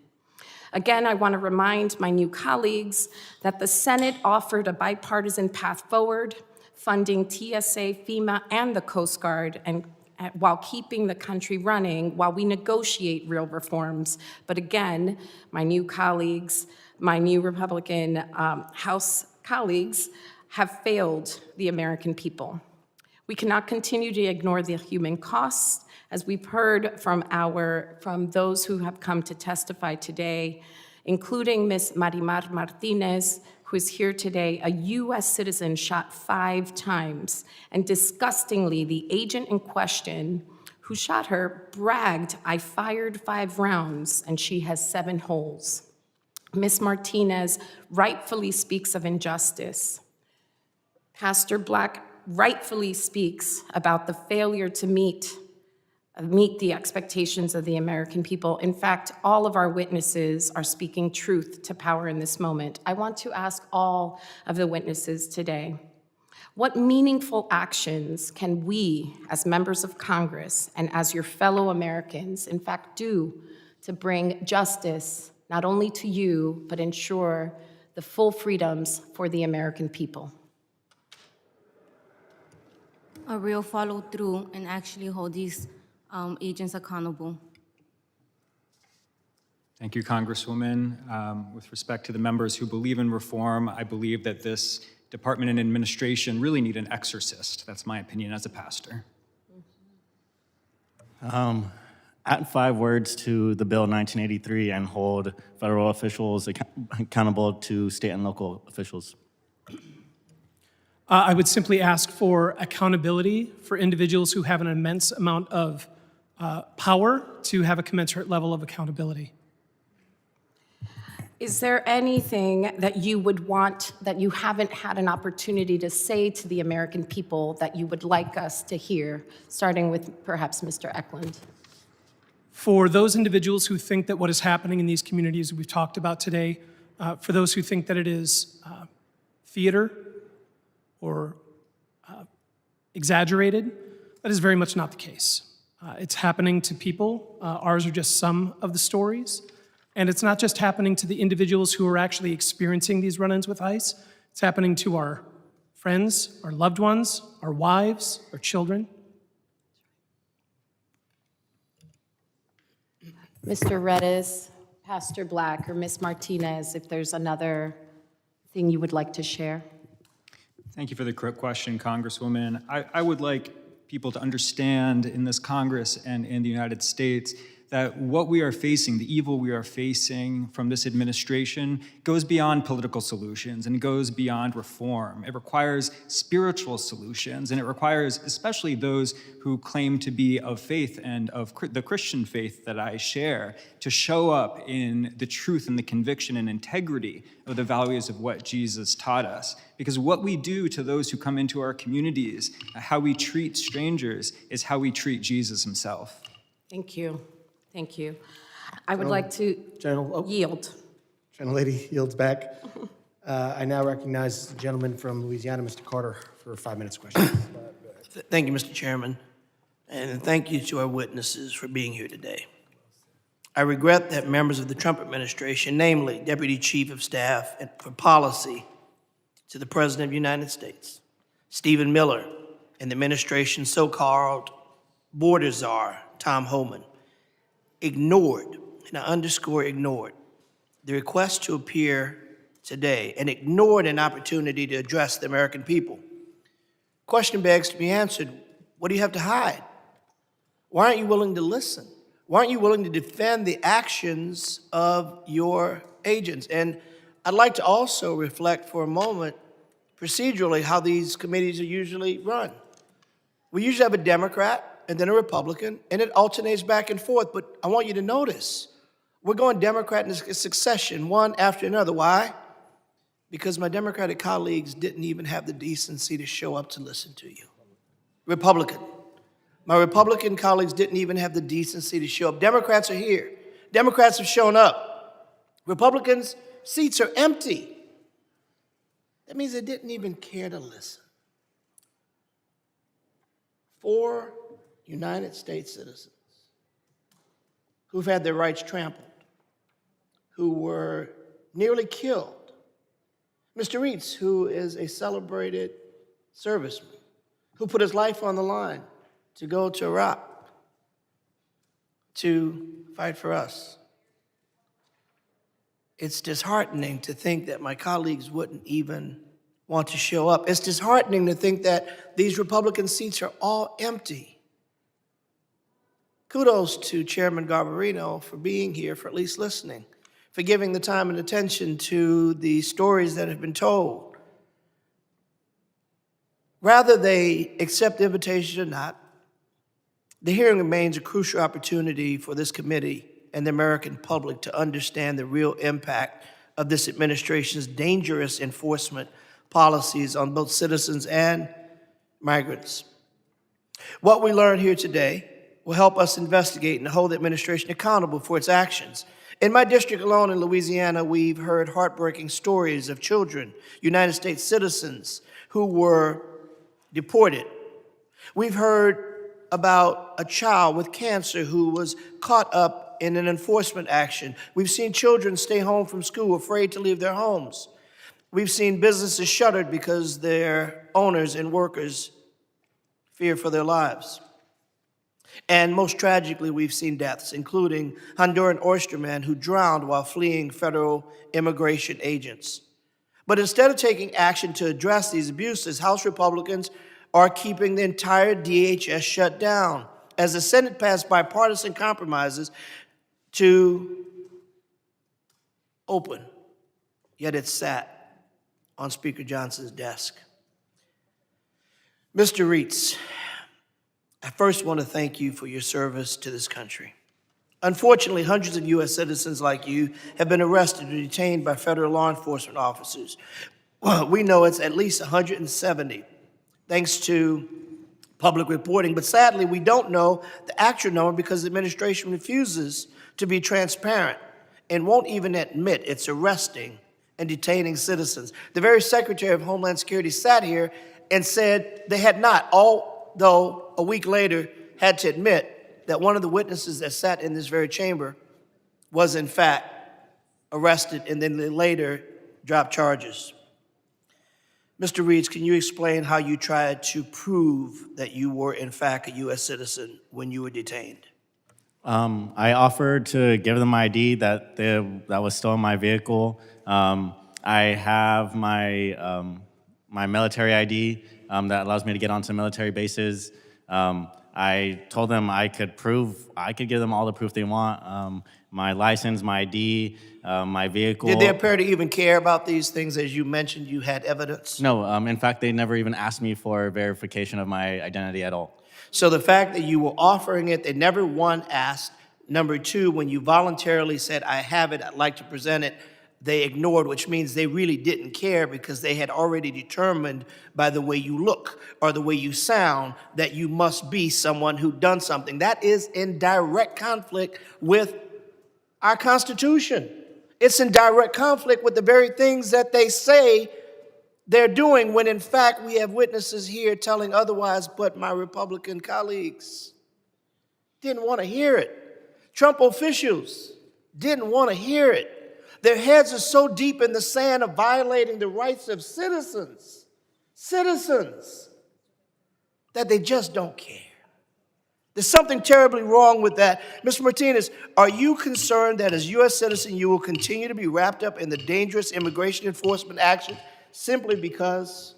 Again, I want to remind my new colleagues that the Senate offered a bipartisan path forward, funding TSA, FEMA, and the Coast Guard, and while keeping the country running while we negotiate real reforms. But again, my new colleagues, my new Republican House colleagues have failed the American people. We cannot continue to ignore the human costs. As we've heard from those who have come to testify today, including Ms. Marimar Martinez, who is here today, a US citizen shot 5 times. And disgustingly, the agent in question who shot her bragged, "I fired 5 rounds and she has 7 holes." Ms. Martinez rightfully speaks of injustice. Pastor Black rightfully speaks about the failure to meet the expectations of the American people. In fact, all of our witnesses are speaking truth to power in this moment. I want to ask all of the witnesses today, what meaningful actions can we, as members of Congress and as your fellow Americans, in fact, do to bring justice not only to you, but ensure the full freedoms for the American people? A real follow through and actually hold these agents accountable. Thank you, Congresswoman. With respect to the members who believe in reform, I believe that this department and administration really need an exorcist. That's my opinion as a pastor. Add 5 words to the Bill 1983 and hold federal officials accountable to state and local officials. I would simply ask for accountability for individuals who have an immense amount of power to have a commensurate level of accountability. Is there anything that you would want that you haven't had an opportunity to say to the American people that you would like us to hear, starting with perhaps Mr. Ecklund? For those individuals who think that what is happening in these communities we've talked about today, for those who think that it is theater or exaggerated, that is very much not the case. It's happening to people. Ours are just some of the stories. And it's not just happening to the individuals who are actually experiencing these run-ins with ICE. It's happening to our friends, our loved ones, our wives, our children. Mr. Retes, Pastor Black, or Ms. Martinez, if there's another thing you would like to share. Thank you for the question, Congresswoman. I would like people to understand in this Congress and in the United States that what we are facing, the evil we are facing from this administration, goes beyond political solutions and it goes beyond reform. It requires spiritual solutions, and it requires especially those who claim to be of faith and of the Christian faith that I share to show up in the truth and the conviction and integrity of the values of what Jesus taught us. Because what we do to those who come into our communities, how we treat strangers, is how we treat Jesus himself. Thank you. Thank you. I would like to yield. Gentlelady yields back. I now recognize the gentleman from Louisiana, Mr. Carter, for a 5-minute question. Thank you, Mr. Chairman, and thank you to our witnesses for being here today. I regret that members of the Trump administration, namely Deputy Chief of Staff for Policy to the President of the United States, Stephen Miller, and the administration's so-called border czar, Tom Homan, ignored, and I underscore ignored, the request to appear today and ignored an opportunity to address the American people. Question begs to be answered, what do you have to hide? Why aren't you willing to listen? Why aren't you willing to defend the actions of your agents? And I'd like to also reflect for a moment procedurally how these committees are usually run. We usually have a Democrat and then a Republican, and it alternates back and forth. But I want you to notice, we're going Democrat in succession, one after another. Why? Because my Democratic colleagues didn't even have the decency to show up to listen to you. Republican. My Republican colleagues didn't even have the decency to show up. Democrats are here. Democrats have shown up. Republicans' seats are empty. That means they didn't even care to listen. 4 United States citizens who've had their rights trampled, who were nearly killed. Mr. Retes, who is a celebrated serviceman, who put his life on the line to go to Iraq to fight for us. It's disheartening to think that my colleagues wouldn't even want to show up. It's disheartening to think that these Republican seats are all empty. Kudos to Chairman Garbarino for being here, for at least listening, for giving the time and attention to the stories that have been told. Whether they accept the invitation or not, the hearing remains a crucial opportunity for this committee and the American public to understand the real impact of this administration's dangerous enforcement policies on both citizens and migrants. What we learned here today will help us investigate and hold the administration accountable for its actions. In my district alone in Louisiana, we've heard heartbreaking stories of children, United States citizens, who were deported. We've heard about a child with cancer who was caught up in an enforcement action. We've seen children stay home from school, afraid to leave their homes. We've seen businesses shuttered because their owners and workers fear for their lives. And most tragically, we've seen deaths, including Honduran oysterman who drowned while fleeing federal immigration agents. But instead of taking action to address these abuses, House Republicans are keeping the entire DHS shut down as the Senate passed bipartisan compromises to open, yet it sat on Speaker Johnson's desk. Mr. Retes, I first want to thank you for your service to this country. Unfortunately, hundreds of U.S. citizens like you have been arrested or detained by federal law enforcement officers. Well, we know it's at least 170, thanks to public reporting, but sadly, we don't know the actual number because the administration refuses to be transparent and won't even admit it's arresting and detaining citizens. The very Secretary of Homeland Security sat here and said they had not, although a week later had to admit that one of the witnesses that sat in this very chamber was in fact arrested and then later dropped charges. Mr. Retes, can you explain how you tried to prove that you were in fact a U.S. citizen when you were detained? I offered to give them my ID that was still in my vehicle. I have my military ID that allows me to get onto military bases. I told them I could give them all the proof they want, my license, my ID, my vehicle. Did they appear to even care about these things? As you mentioned, you had evidence. No, in fact, they never even asked me for verification of my identity at all. So the fact that you were offering it, they never, one, asked. Number two, when you voluntarily said, I have it, I'd like to present it, they ignored, which means they really didn't care because they had already determined by the way you look or the way you sound that you must be someone who done something. That is in direct conflict with our Constitution. It's in direct conflict with the very things that they say they're doing, when in fact we have witnesses here telling otherwise, but my Republican colleagues didn't want to hear it. Trump officials didn't want to hear it. Their heads are so deep in the sand of violating the rights of citizens, that they just don't care. There's something terribly wrong with that. Mr. Martinez, are you concerned that as a U.S. citizen you will continue to be wrapped up in the dangerous immigration enforcement action simply because?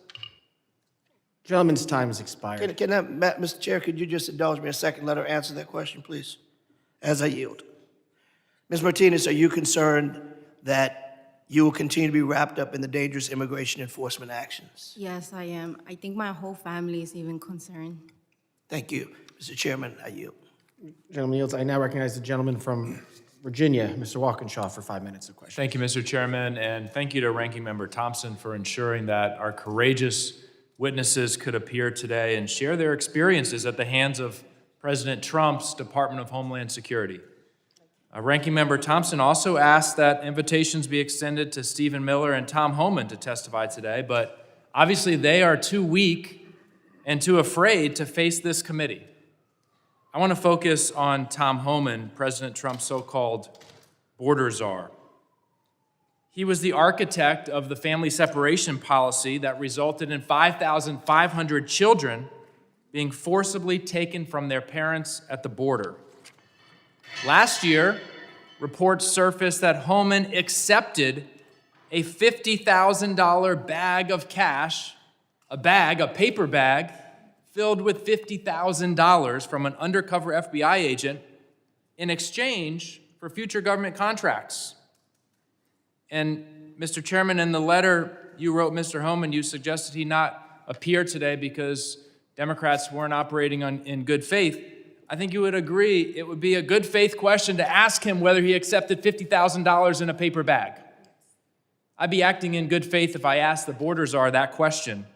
Gentleman's time has expired. Mr. Chair, could you just indulge me a second? Let her answer that question, please, as I yield. Ms. Martinez, are you concerned that you will continue to be wrapped up in the dangerous immigration enforcement actions? Yes, I am. I think my whole family is even concerned. Thank you. Mr. Chairman, I yield. Gentleman yields. I now recognize the gentleman from Virginia, Mr. Walkinshaw, for 5 minutes of questions. Thank you, Mr. Chairman, and thank you to Ranking Member Thompson for ensuring that our courageous witnesses could appear today and share their experiences at the hands of President Trump's Department of Homeland Security. Ranking Member Thompson also asked that invitations be extended to Stephen Miller and Tom Homan to testify today, but obviously they are too weak and too afraid to face this committee. I want to focus on Tom Homan, President Trump's so-called border czar. He was the architect of the family separation policy that resulted in 5,500 children being forcibly taken from their parents at the border. Last year, reports surfaced that Homan accepted a $50,000 bag of cash, a paper bag, filled with $50,000 from an undercover FBI agent in exchange for future government contracts. And Mr. Chairman, in the letter you wrote Mr. Homan, you suggested he not appear today because Democrats weren't operating in good faith. I think you would agree it would be a good faith question to ask him whether he accepted $50,000 in a paper bag. I'd be acting in good faith if I asked the border czar that question.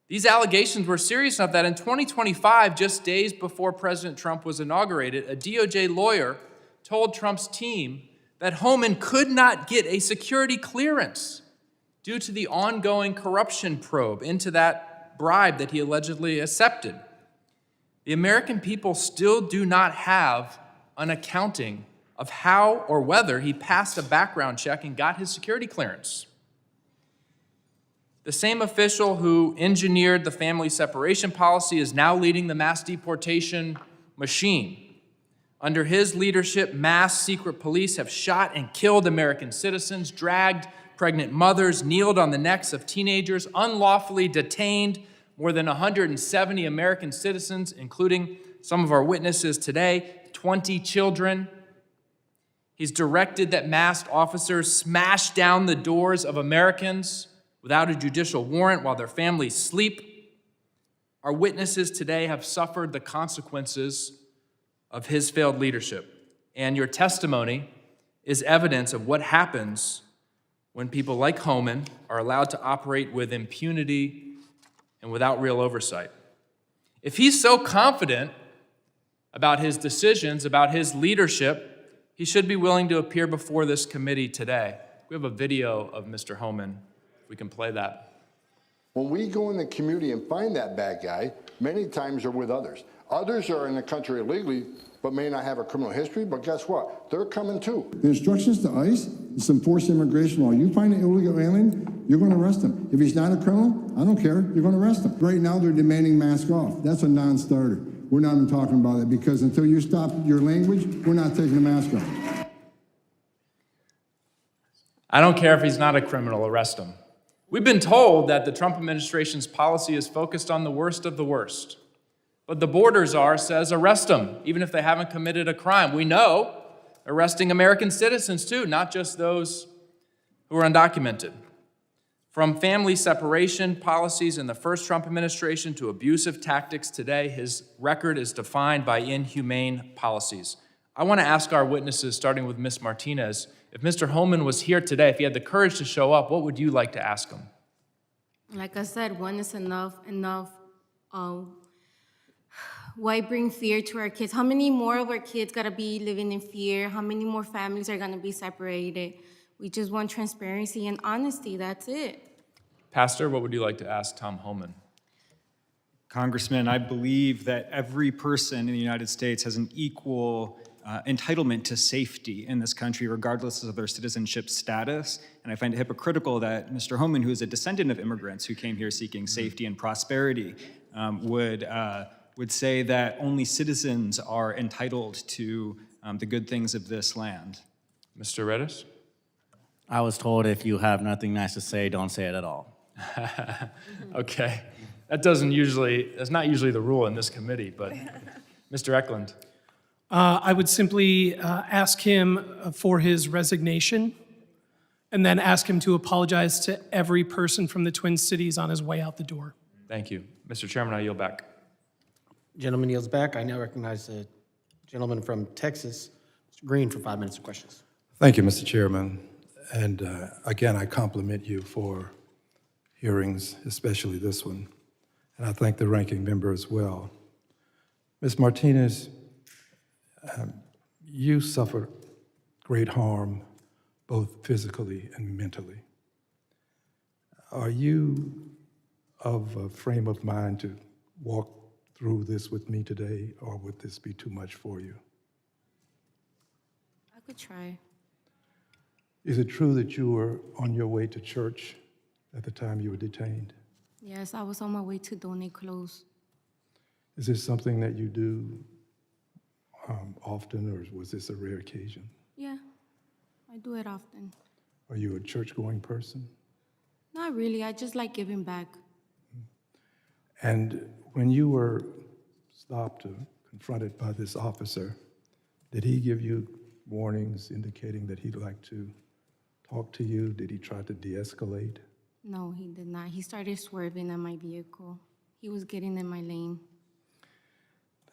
These allegations were serious enough that in 2025, just days before President Trump was inaugurated, a DOJ lawyer told Trump's team that Homan could not get a security clearance due to the ongoing corruption probe into that bribe that he allegedly accepted. The American people still do not have an accounting of how or whether he passed a background check and got his security clearance. The same official who engineered the family separation policy is now leading the mass deportation machine. Under his leadership, mass secret police have shot and killed American citizens, dragged pregnant mothers, kneeled on the necks of teenagers, unlawfully detained more than 170 American citizens, including some of our witnesses today, 20 children. He's directed that masked officers smash down the doors of Americans without a judicial warrant while their families sleep. Our witnesses today have suffered the consequences of his failed leadership. And your testimony is evidence of what happens when people like Homan are allowed to operate with impunity and without real oversight. If he's so confident about his decisions, about his leadership, he should be willing to appear before this committee today. We have a video of Mr. Homan. We can play that. When we go in the community and find that bad guy, many times they're with others. Others are in the country illegally, but may not have a criminal history, but guess what? They're coming too. The instructions to ICE is enforce immigration law. You find an illegal alien, you're going to arrest him. If he's not a criminal, I don't care, you're going to arrest him. Right now, they're demanding mask off. That's a non-starter. We're not even talking about it because until you stop your language, we're not taking the mask off. I don't care if he's not a criminal, arrest him. We've been told that the Trump administration's policy is focused on the worst of the worst. But the border czar says arrest them, even if they haven't committed a crime. We know arresting American citizens too, not just those who are undocumented. From family separation policies in the first Trump administration to abusive tactics today, his record is defined by inhumane policies. I want to ask our witnesses, starting with Ms. Martinez, if Mr. Holman was here today, if he had the courage to show up, what would you like to ask him? Like I said, one is enough. Why bring fear to our kids? How many more of our kids gotta be living in fear? How many more families are gonna be separated? We just want transparency and honesty, that's it. Pastor, what would you like to ask Tom Holman? Congressman, I believe that every person in the United States has an equal entitlement to safety in this country, regardless of their citizenship status. And I find it hypocritical that Mr. Holman, who is a descendant of immigrants who came here seeking safety and prosperity, would say that only citizens are entitled to the good things of this land. Mr. Retes? I was told if you have nothing nice to say, don't say it at all. Okay. That's not usually the rule in this committee, but Mr. Ecklund. I would simply ask him for his resignation and then ask him to apologize to every person from the Twin Cities on his way out the door. Thank you. Mr. Chairman, I yield back. Gentleman yields back. I now recognize the gentleman from Texas, Mr. Green, for 5 minutes of questions. Thank you, Mr. Chairman. And again, I compliment you for hearings, especially this one. And I thank the ranking member as well. Ms. Martinez, you suffered great harm, both physically and mentally. Are you of a frame of mind to walk through this with me today, or would this be too much for you? I could try. Is it true that you were on your way to church at the time you were detained? Yes, I was on my way to donate clothes. Is this something that you do often, or was this a rare occasion? Yeah, I do it often. Are you a church-going person? Not really, I just like giving back. And when you were stopped or confronted by this officer, did he give you warnings indicating that he'd like to talk to you? Did he try to de-escalate? No, he did not. He started swerving at my vehicle. He was getting in my lane.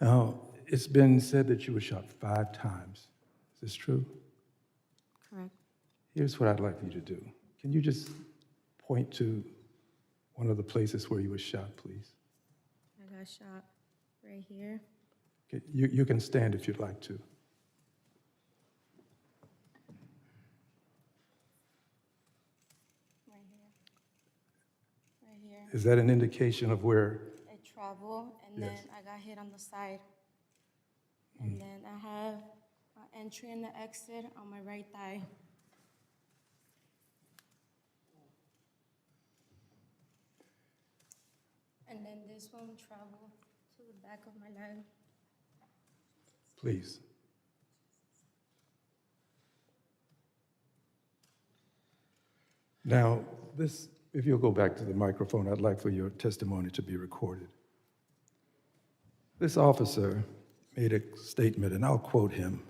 Now, it's been said that you were shot 5 times. Is this true? Correct. Here's what I'd like you to do. Can you just point to one of the places where you were shot, please? I got shot right here. Okay, you can stand if you'd like to. Right here. Right here. Is that an indication of where? I travel, and Yes. then I got hit on the side. And then I have an entry and the exit on my right thigh. And then this one travel to the back of my leg. Please. Now, this, if you'll go back to the microphone, I'd like for your testimony to be recorded. This officer made a statement, and I'll quote him,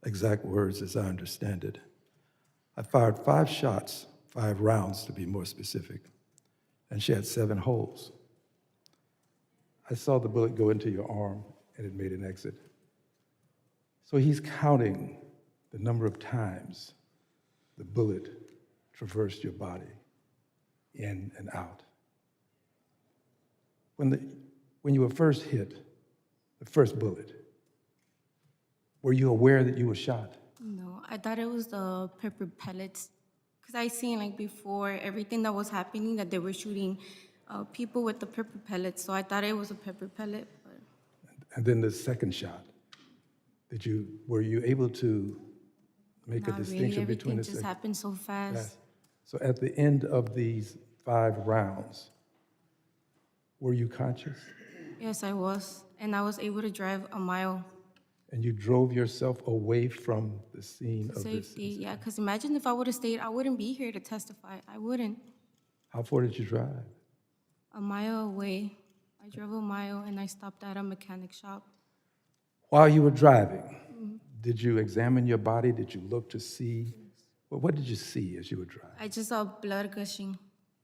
exact words as I understand it. I fired 5 shots, 5 rounds to be more specific, and she had 7 holes. I saw the bullet go into your arm, and it made an exit. So he's counting the number of times the bullet traversed your body, in and out. When you were first hit, the first bullet, were you aware that you were shot? No, I thought it was the pepper pellets. Because I seen like before everything that was happening that they were shooting people with the pepper pellets. So I thought it was a pepper pellet. But And then the second shot, were you able to make a not distinction really. between Everything the just second? happened so fast. So at the end of these 5 rounds, were you conscious? Yes, I was. And I was able to drive a mile. And you drove yourself away from the scene of this Safety, yeah, because imagine if I would have stayed, I wouldn't be here to testify. I wouldn't. How far did you drive? A mile away. I I drove a mile and I stopped at a mechanic shop. While you were driving, did you examine your body? Did you look to see? Well, what did you see as you were driving? I just saw blood gushing.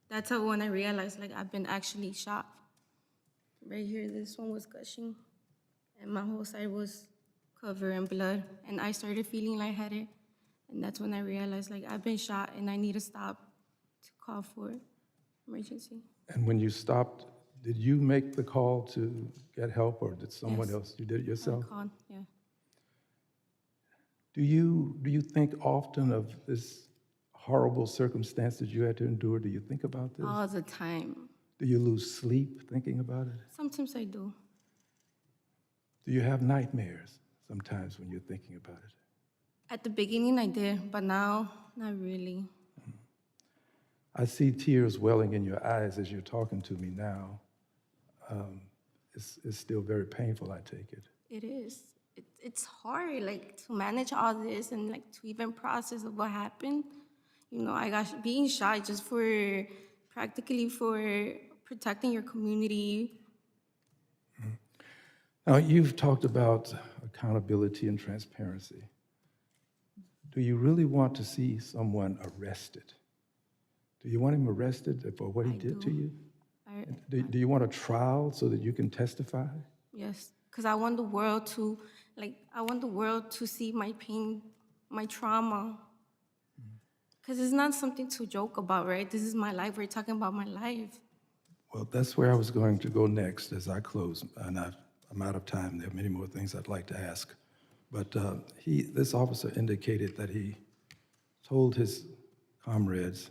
That's how when I realized like I've been actually shot. Right here, this one was gushing, and my whole side was covered in blood, and I started feeling lightheaded, and that's when I realized like I've been shot and I need to stop to call for emergency. And when you stopped, did you make the call to get help, or did someone Yes. else? You did it yourself? I called, yeah. Do you think often of this horrible circumstance that you had to endure? Do you think about this? All the time. Do you lose sleep thinking about it? Sometimes I do. Do you have nightmares sometimes when you're thinking about it? At the beginning I did, but now, not really. I see tears welling in your eyes as you're talking to me now. It's still very painful, I take it. It is. It's hard, like, to manage all this and, like, to even process of what happened. You know, I got being shot just for, practically for protecting your community. Now, you've talked about accountability and transparency. Do you really want to see someone arrested? Do you want him arrested for what he did to you? Do you want a trial so that you can testify? Yes, because I want the world to, like, I want the world to see my pain, my trauma. Because it's not something to joke about, right? This is my life. We're talking about my life. Well, that's where I was going to go next as I close, and I'm out of time. There are many more things I'd like to ask. But this officer indicated that he told his comrades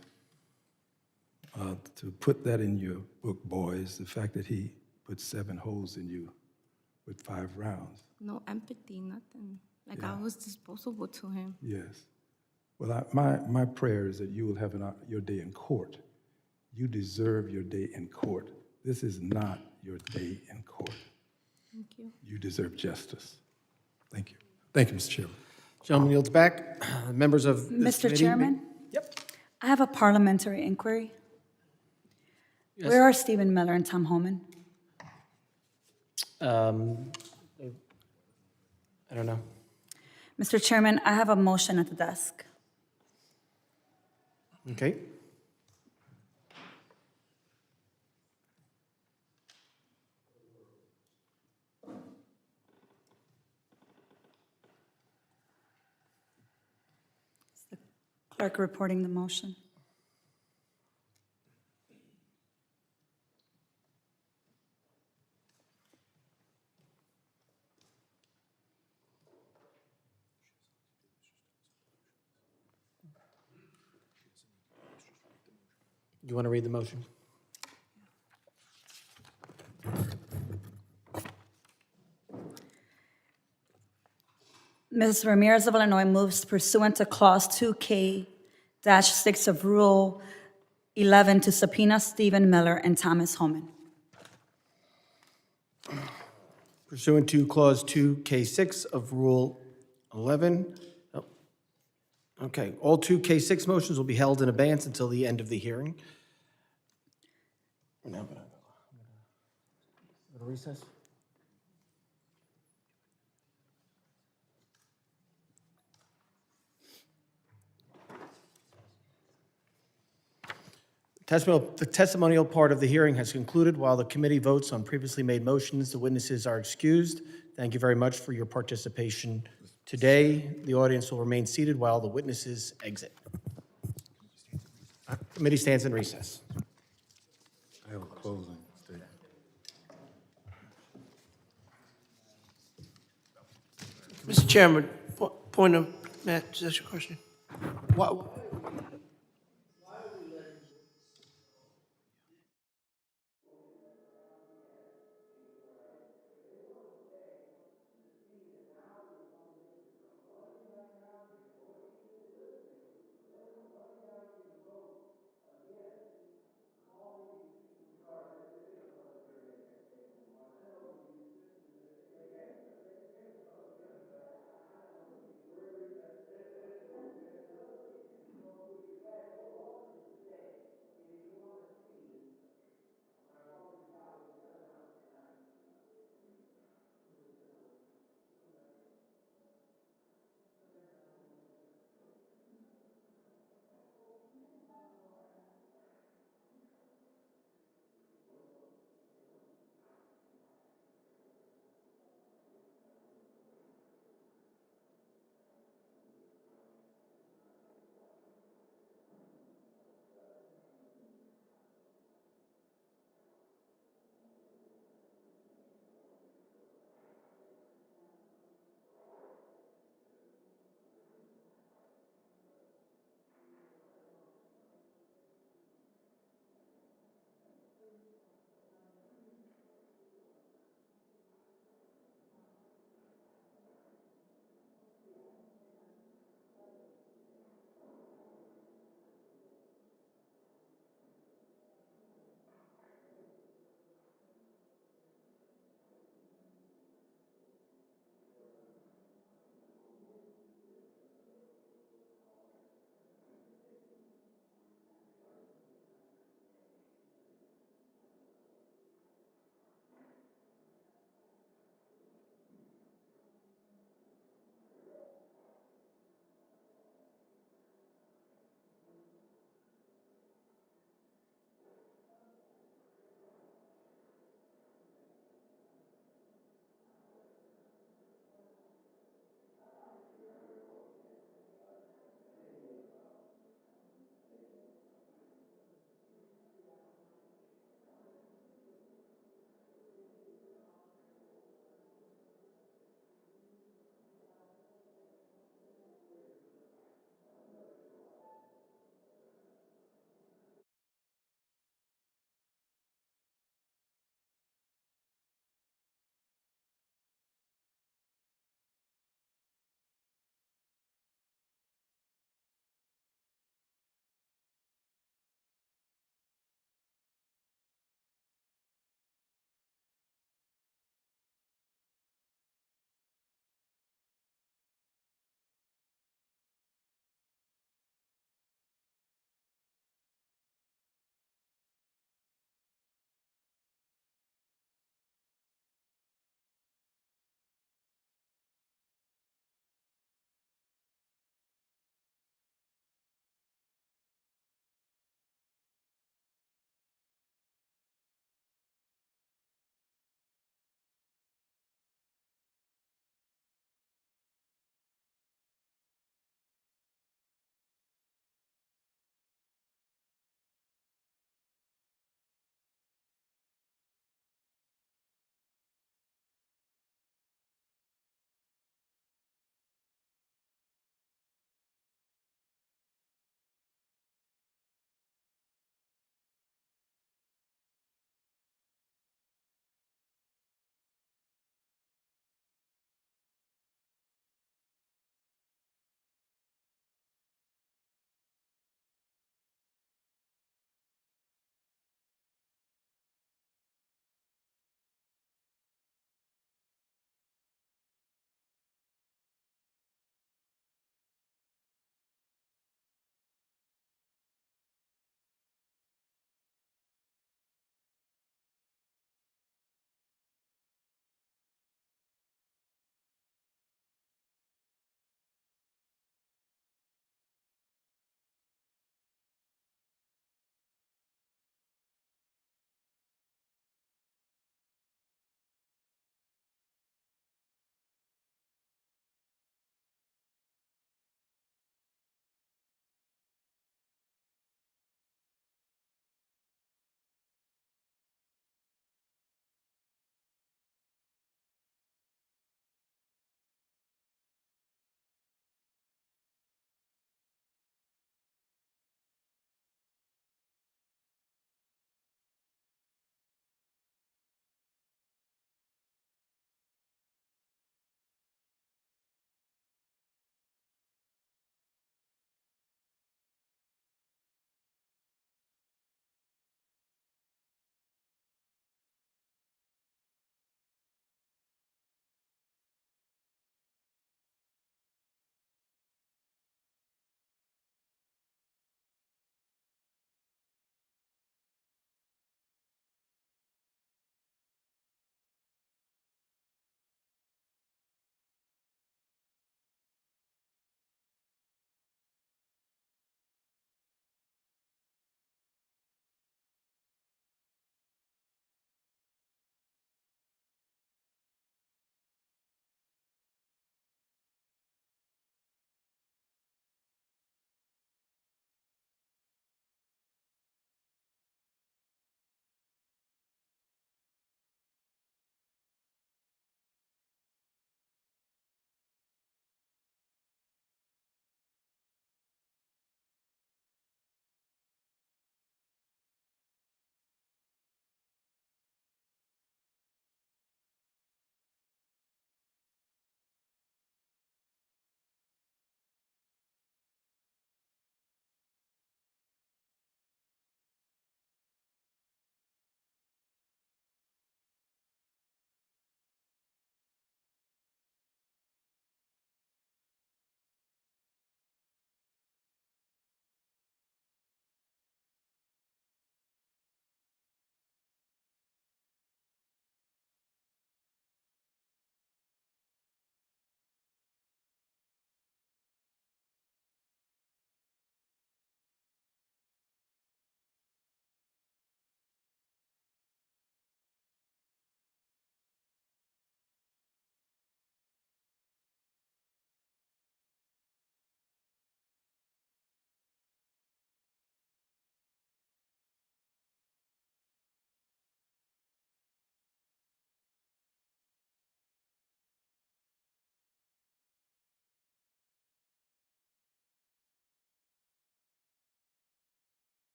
to put that in your book, boys, the fact that he put 7 holes in you with 5 rounds. No empathy, nothing. Like, I was disposable to him. Yes. Well, my prayer is that you will have your day in court. You deserve your day in court. This is not your day in court. Thank you. You deserve justice. Thank you. Thank you, Mr. Chairman. Gentleman yields back. Members of this Mr. committee. Chairman? Yep. I have a parliamentary inquiry. Yes. Where are Stephen Miller and Tom Homan? I don't know. Mr. Chairman, I have a motion at the desk. Okay. Clerk reporting the motion. You want to read the motion? Ms. Ramirez of Illinois moves pursuant to Clause 2K-6 of Rule 11 to subpoena Stephen Miller and Thomas Homan. Pursuant to Clause 2K6 of Rule 11. Oh, okay, all 2K6 motions will be held in abeyance until the end of the hearing. We're now going to go to recess. The testimonial part of the hearing has concluded. While the committee votes on previously made motions, the witnesses are excused. Thank you very much for your participation today. The audience will remain seated while the witnesses exit. Committee stands in recess. I have a closing statement. Mr. Chairman, point of, Matt, is that your question? What?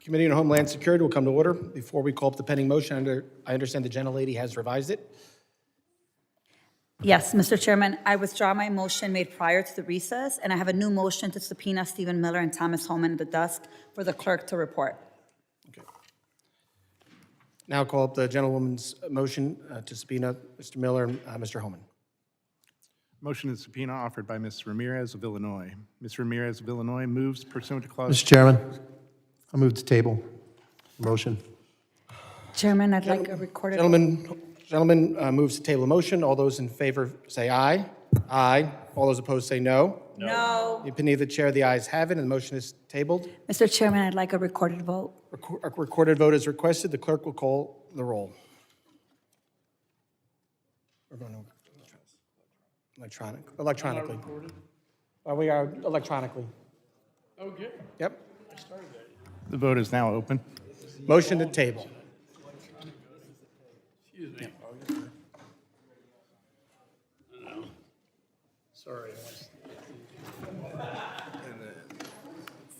Committee on Homeland Security will come to order. Before we call up the pending motion, I understand the gentlelady has revised it. Yes, Mr. Chairman, I withdraw my motion made prior to the recess, and I have a new motion to subpoena Stephen Miller and Thomas Holman at the desk for the clerk to report. Now call up the gentlewoman's motion to subpoena Mr. Miller and Mr. Holman. Motion to subpoena offered by Ms. Ramirez of Illinois. Ms. Ramirez of Illinois moves pursuant to clause... Mr. Chairman, I move to table. Motion. Chairman, I'd like a recorded. Gentleman moves to table a motion. All those in favor say aye. Aye. All those opposed say no. No. The opinion of the chair, the ayes have it, and the motion is tabled. Mr. Chairman, I'd like a recorded vote. A recorded vote is requested. The clerk will call the roll. We're going to electronically. We are electronically. Okay. Yep. The vote is now open. Motion to table. Excuse me. Sorry. And then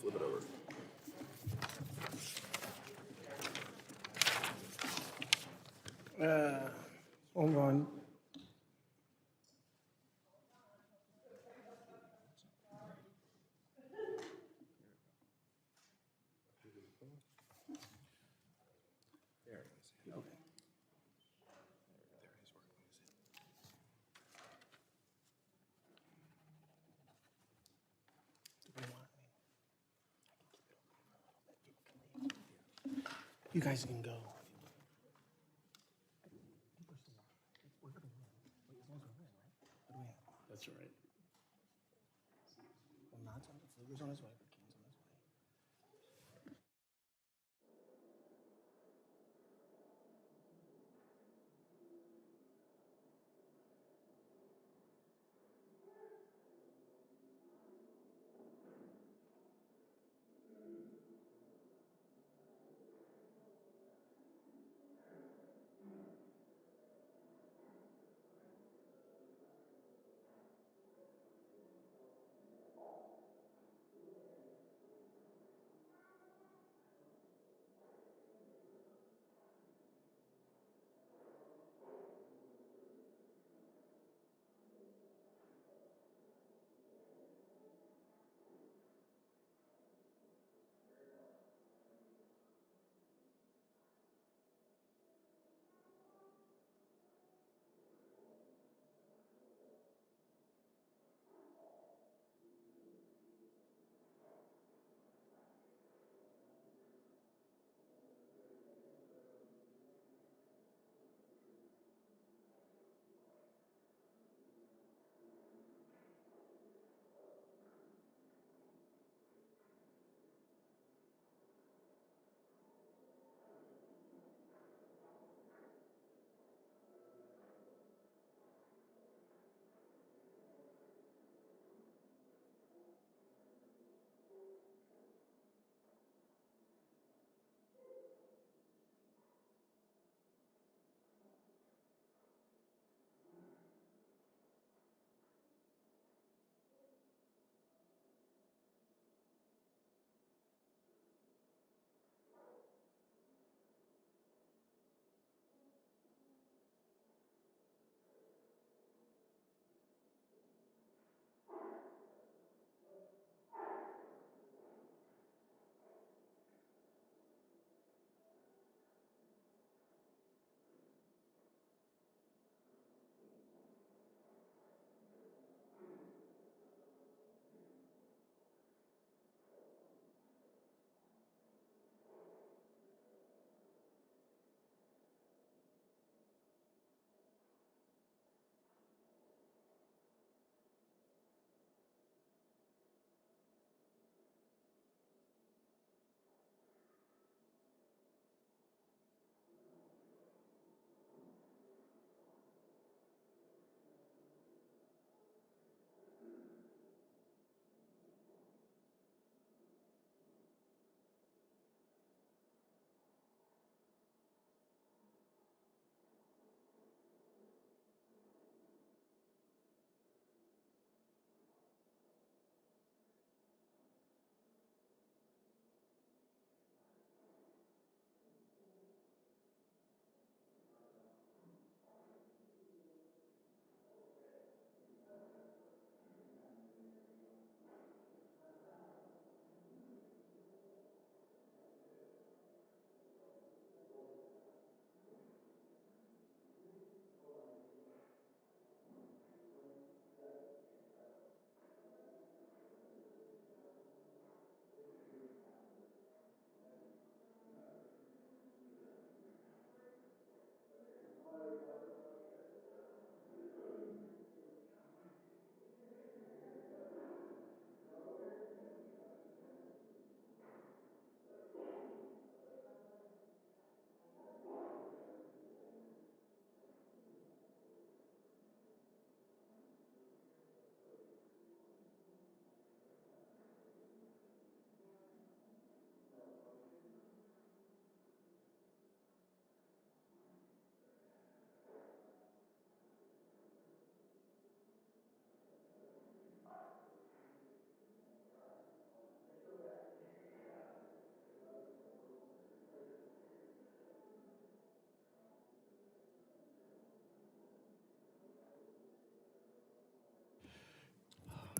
flip it over. Hold on. You guys can go. That's all right. Fluger's on his way.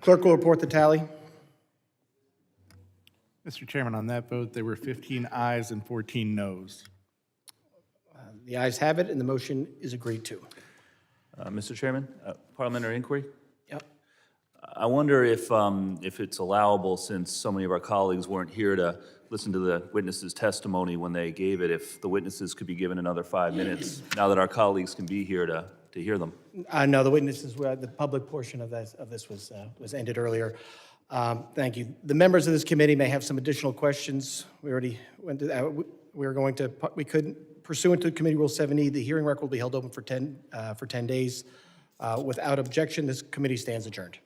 Clerk will report the tally. Mr. Chairman, on that vote, there were 15 ayes and 14 noes. The ayes have it, and the motion is agreed to. Mr. Chairman, parliamentary inquiry? Yep. I wonder if it's allowable, since so many of our colleagues weren't here to listen to the witnesses' testimony when they gave it, if the witnesses could be given another 5 minutes, now that our colleagues can be here to hear them. No, the witnesses, the public portion of this was ended earlier. Thank you. The members of this committee may have some additional questions. We already went to that. We could, pursuant to Committee Rule 7E, the hearing record will be held open for 10 days. Without objection, this committee stands adjourned.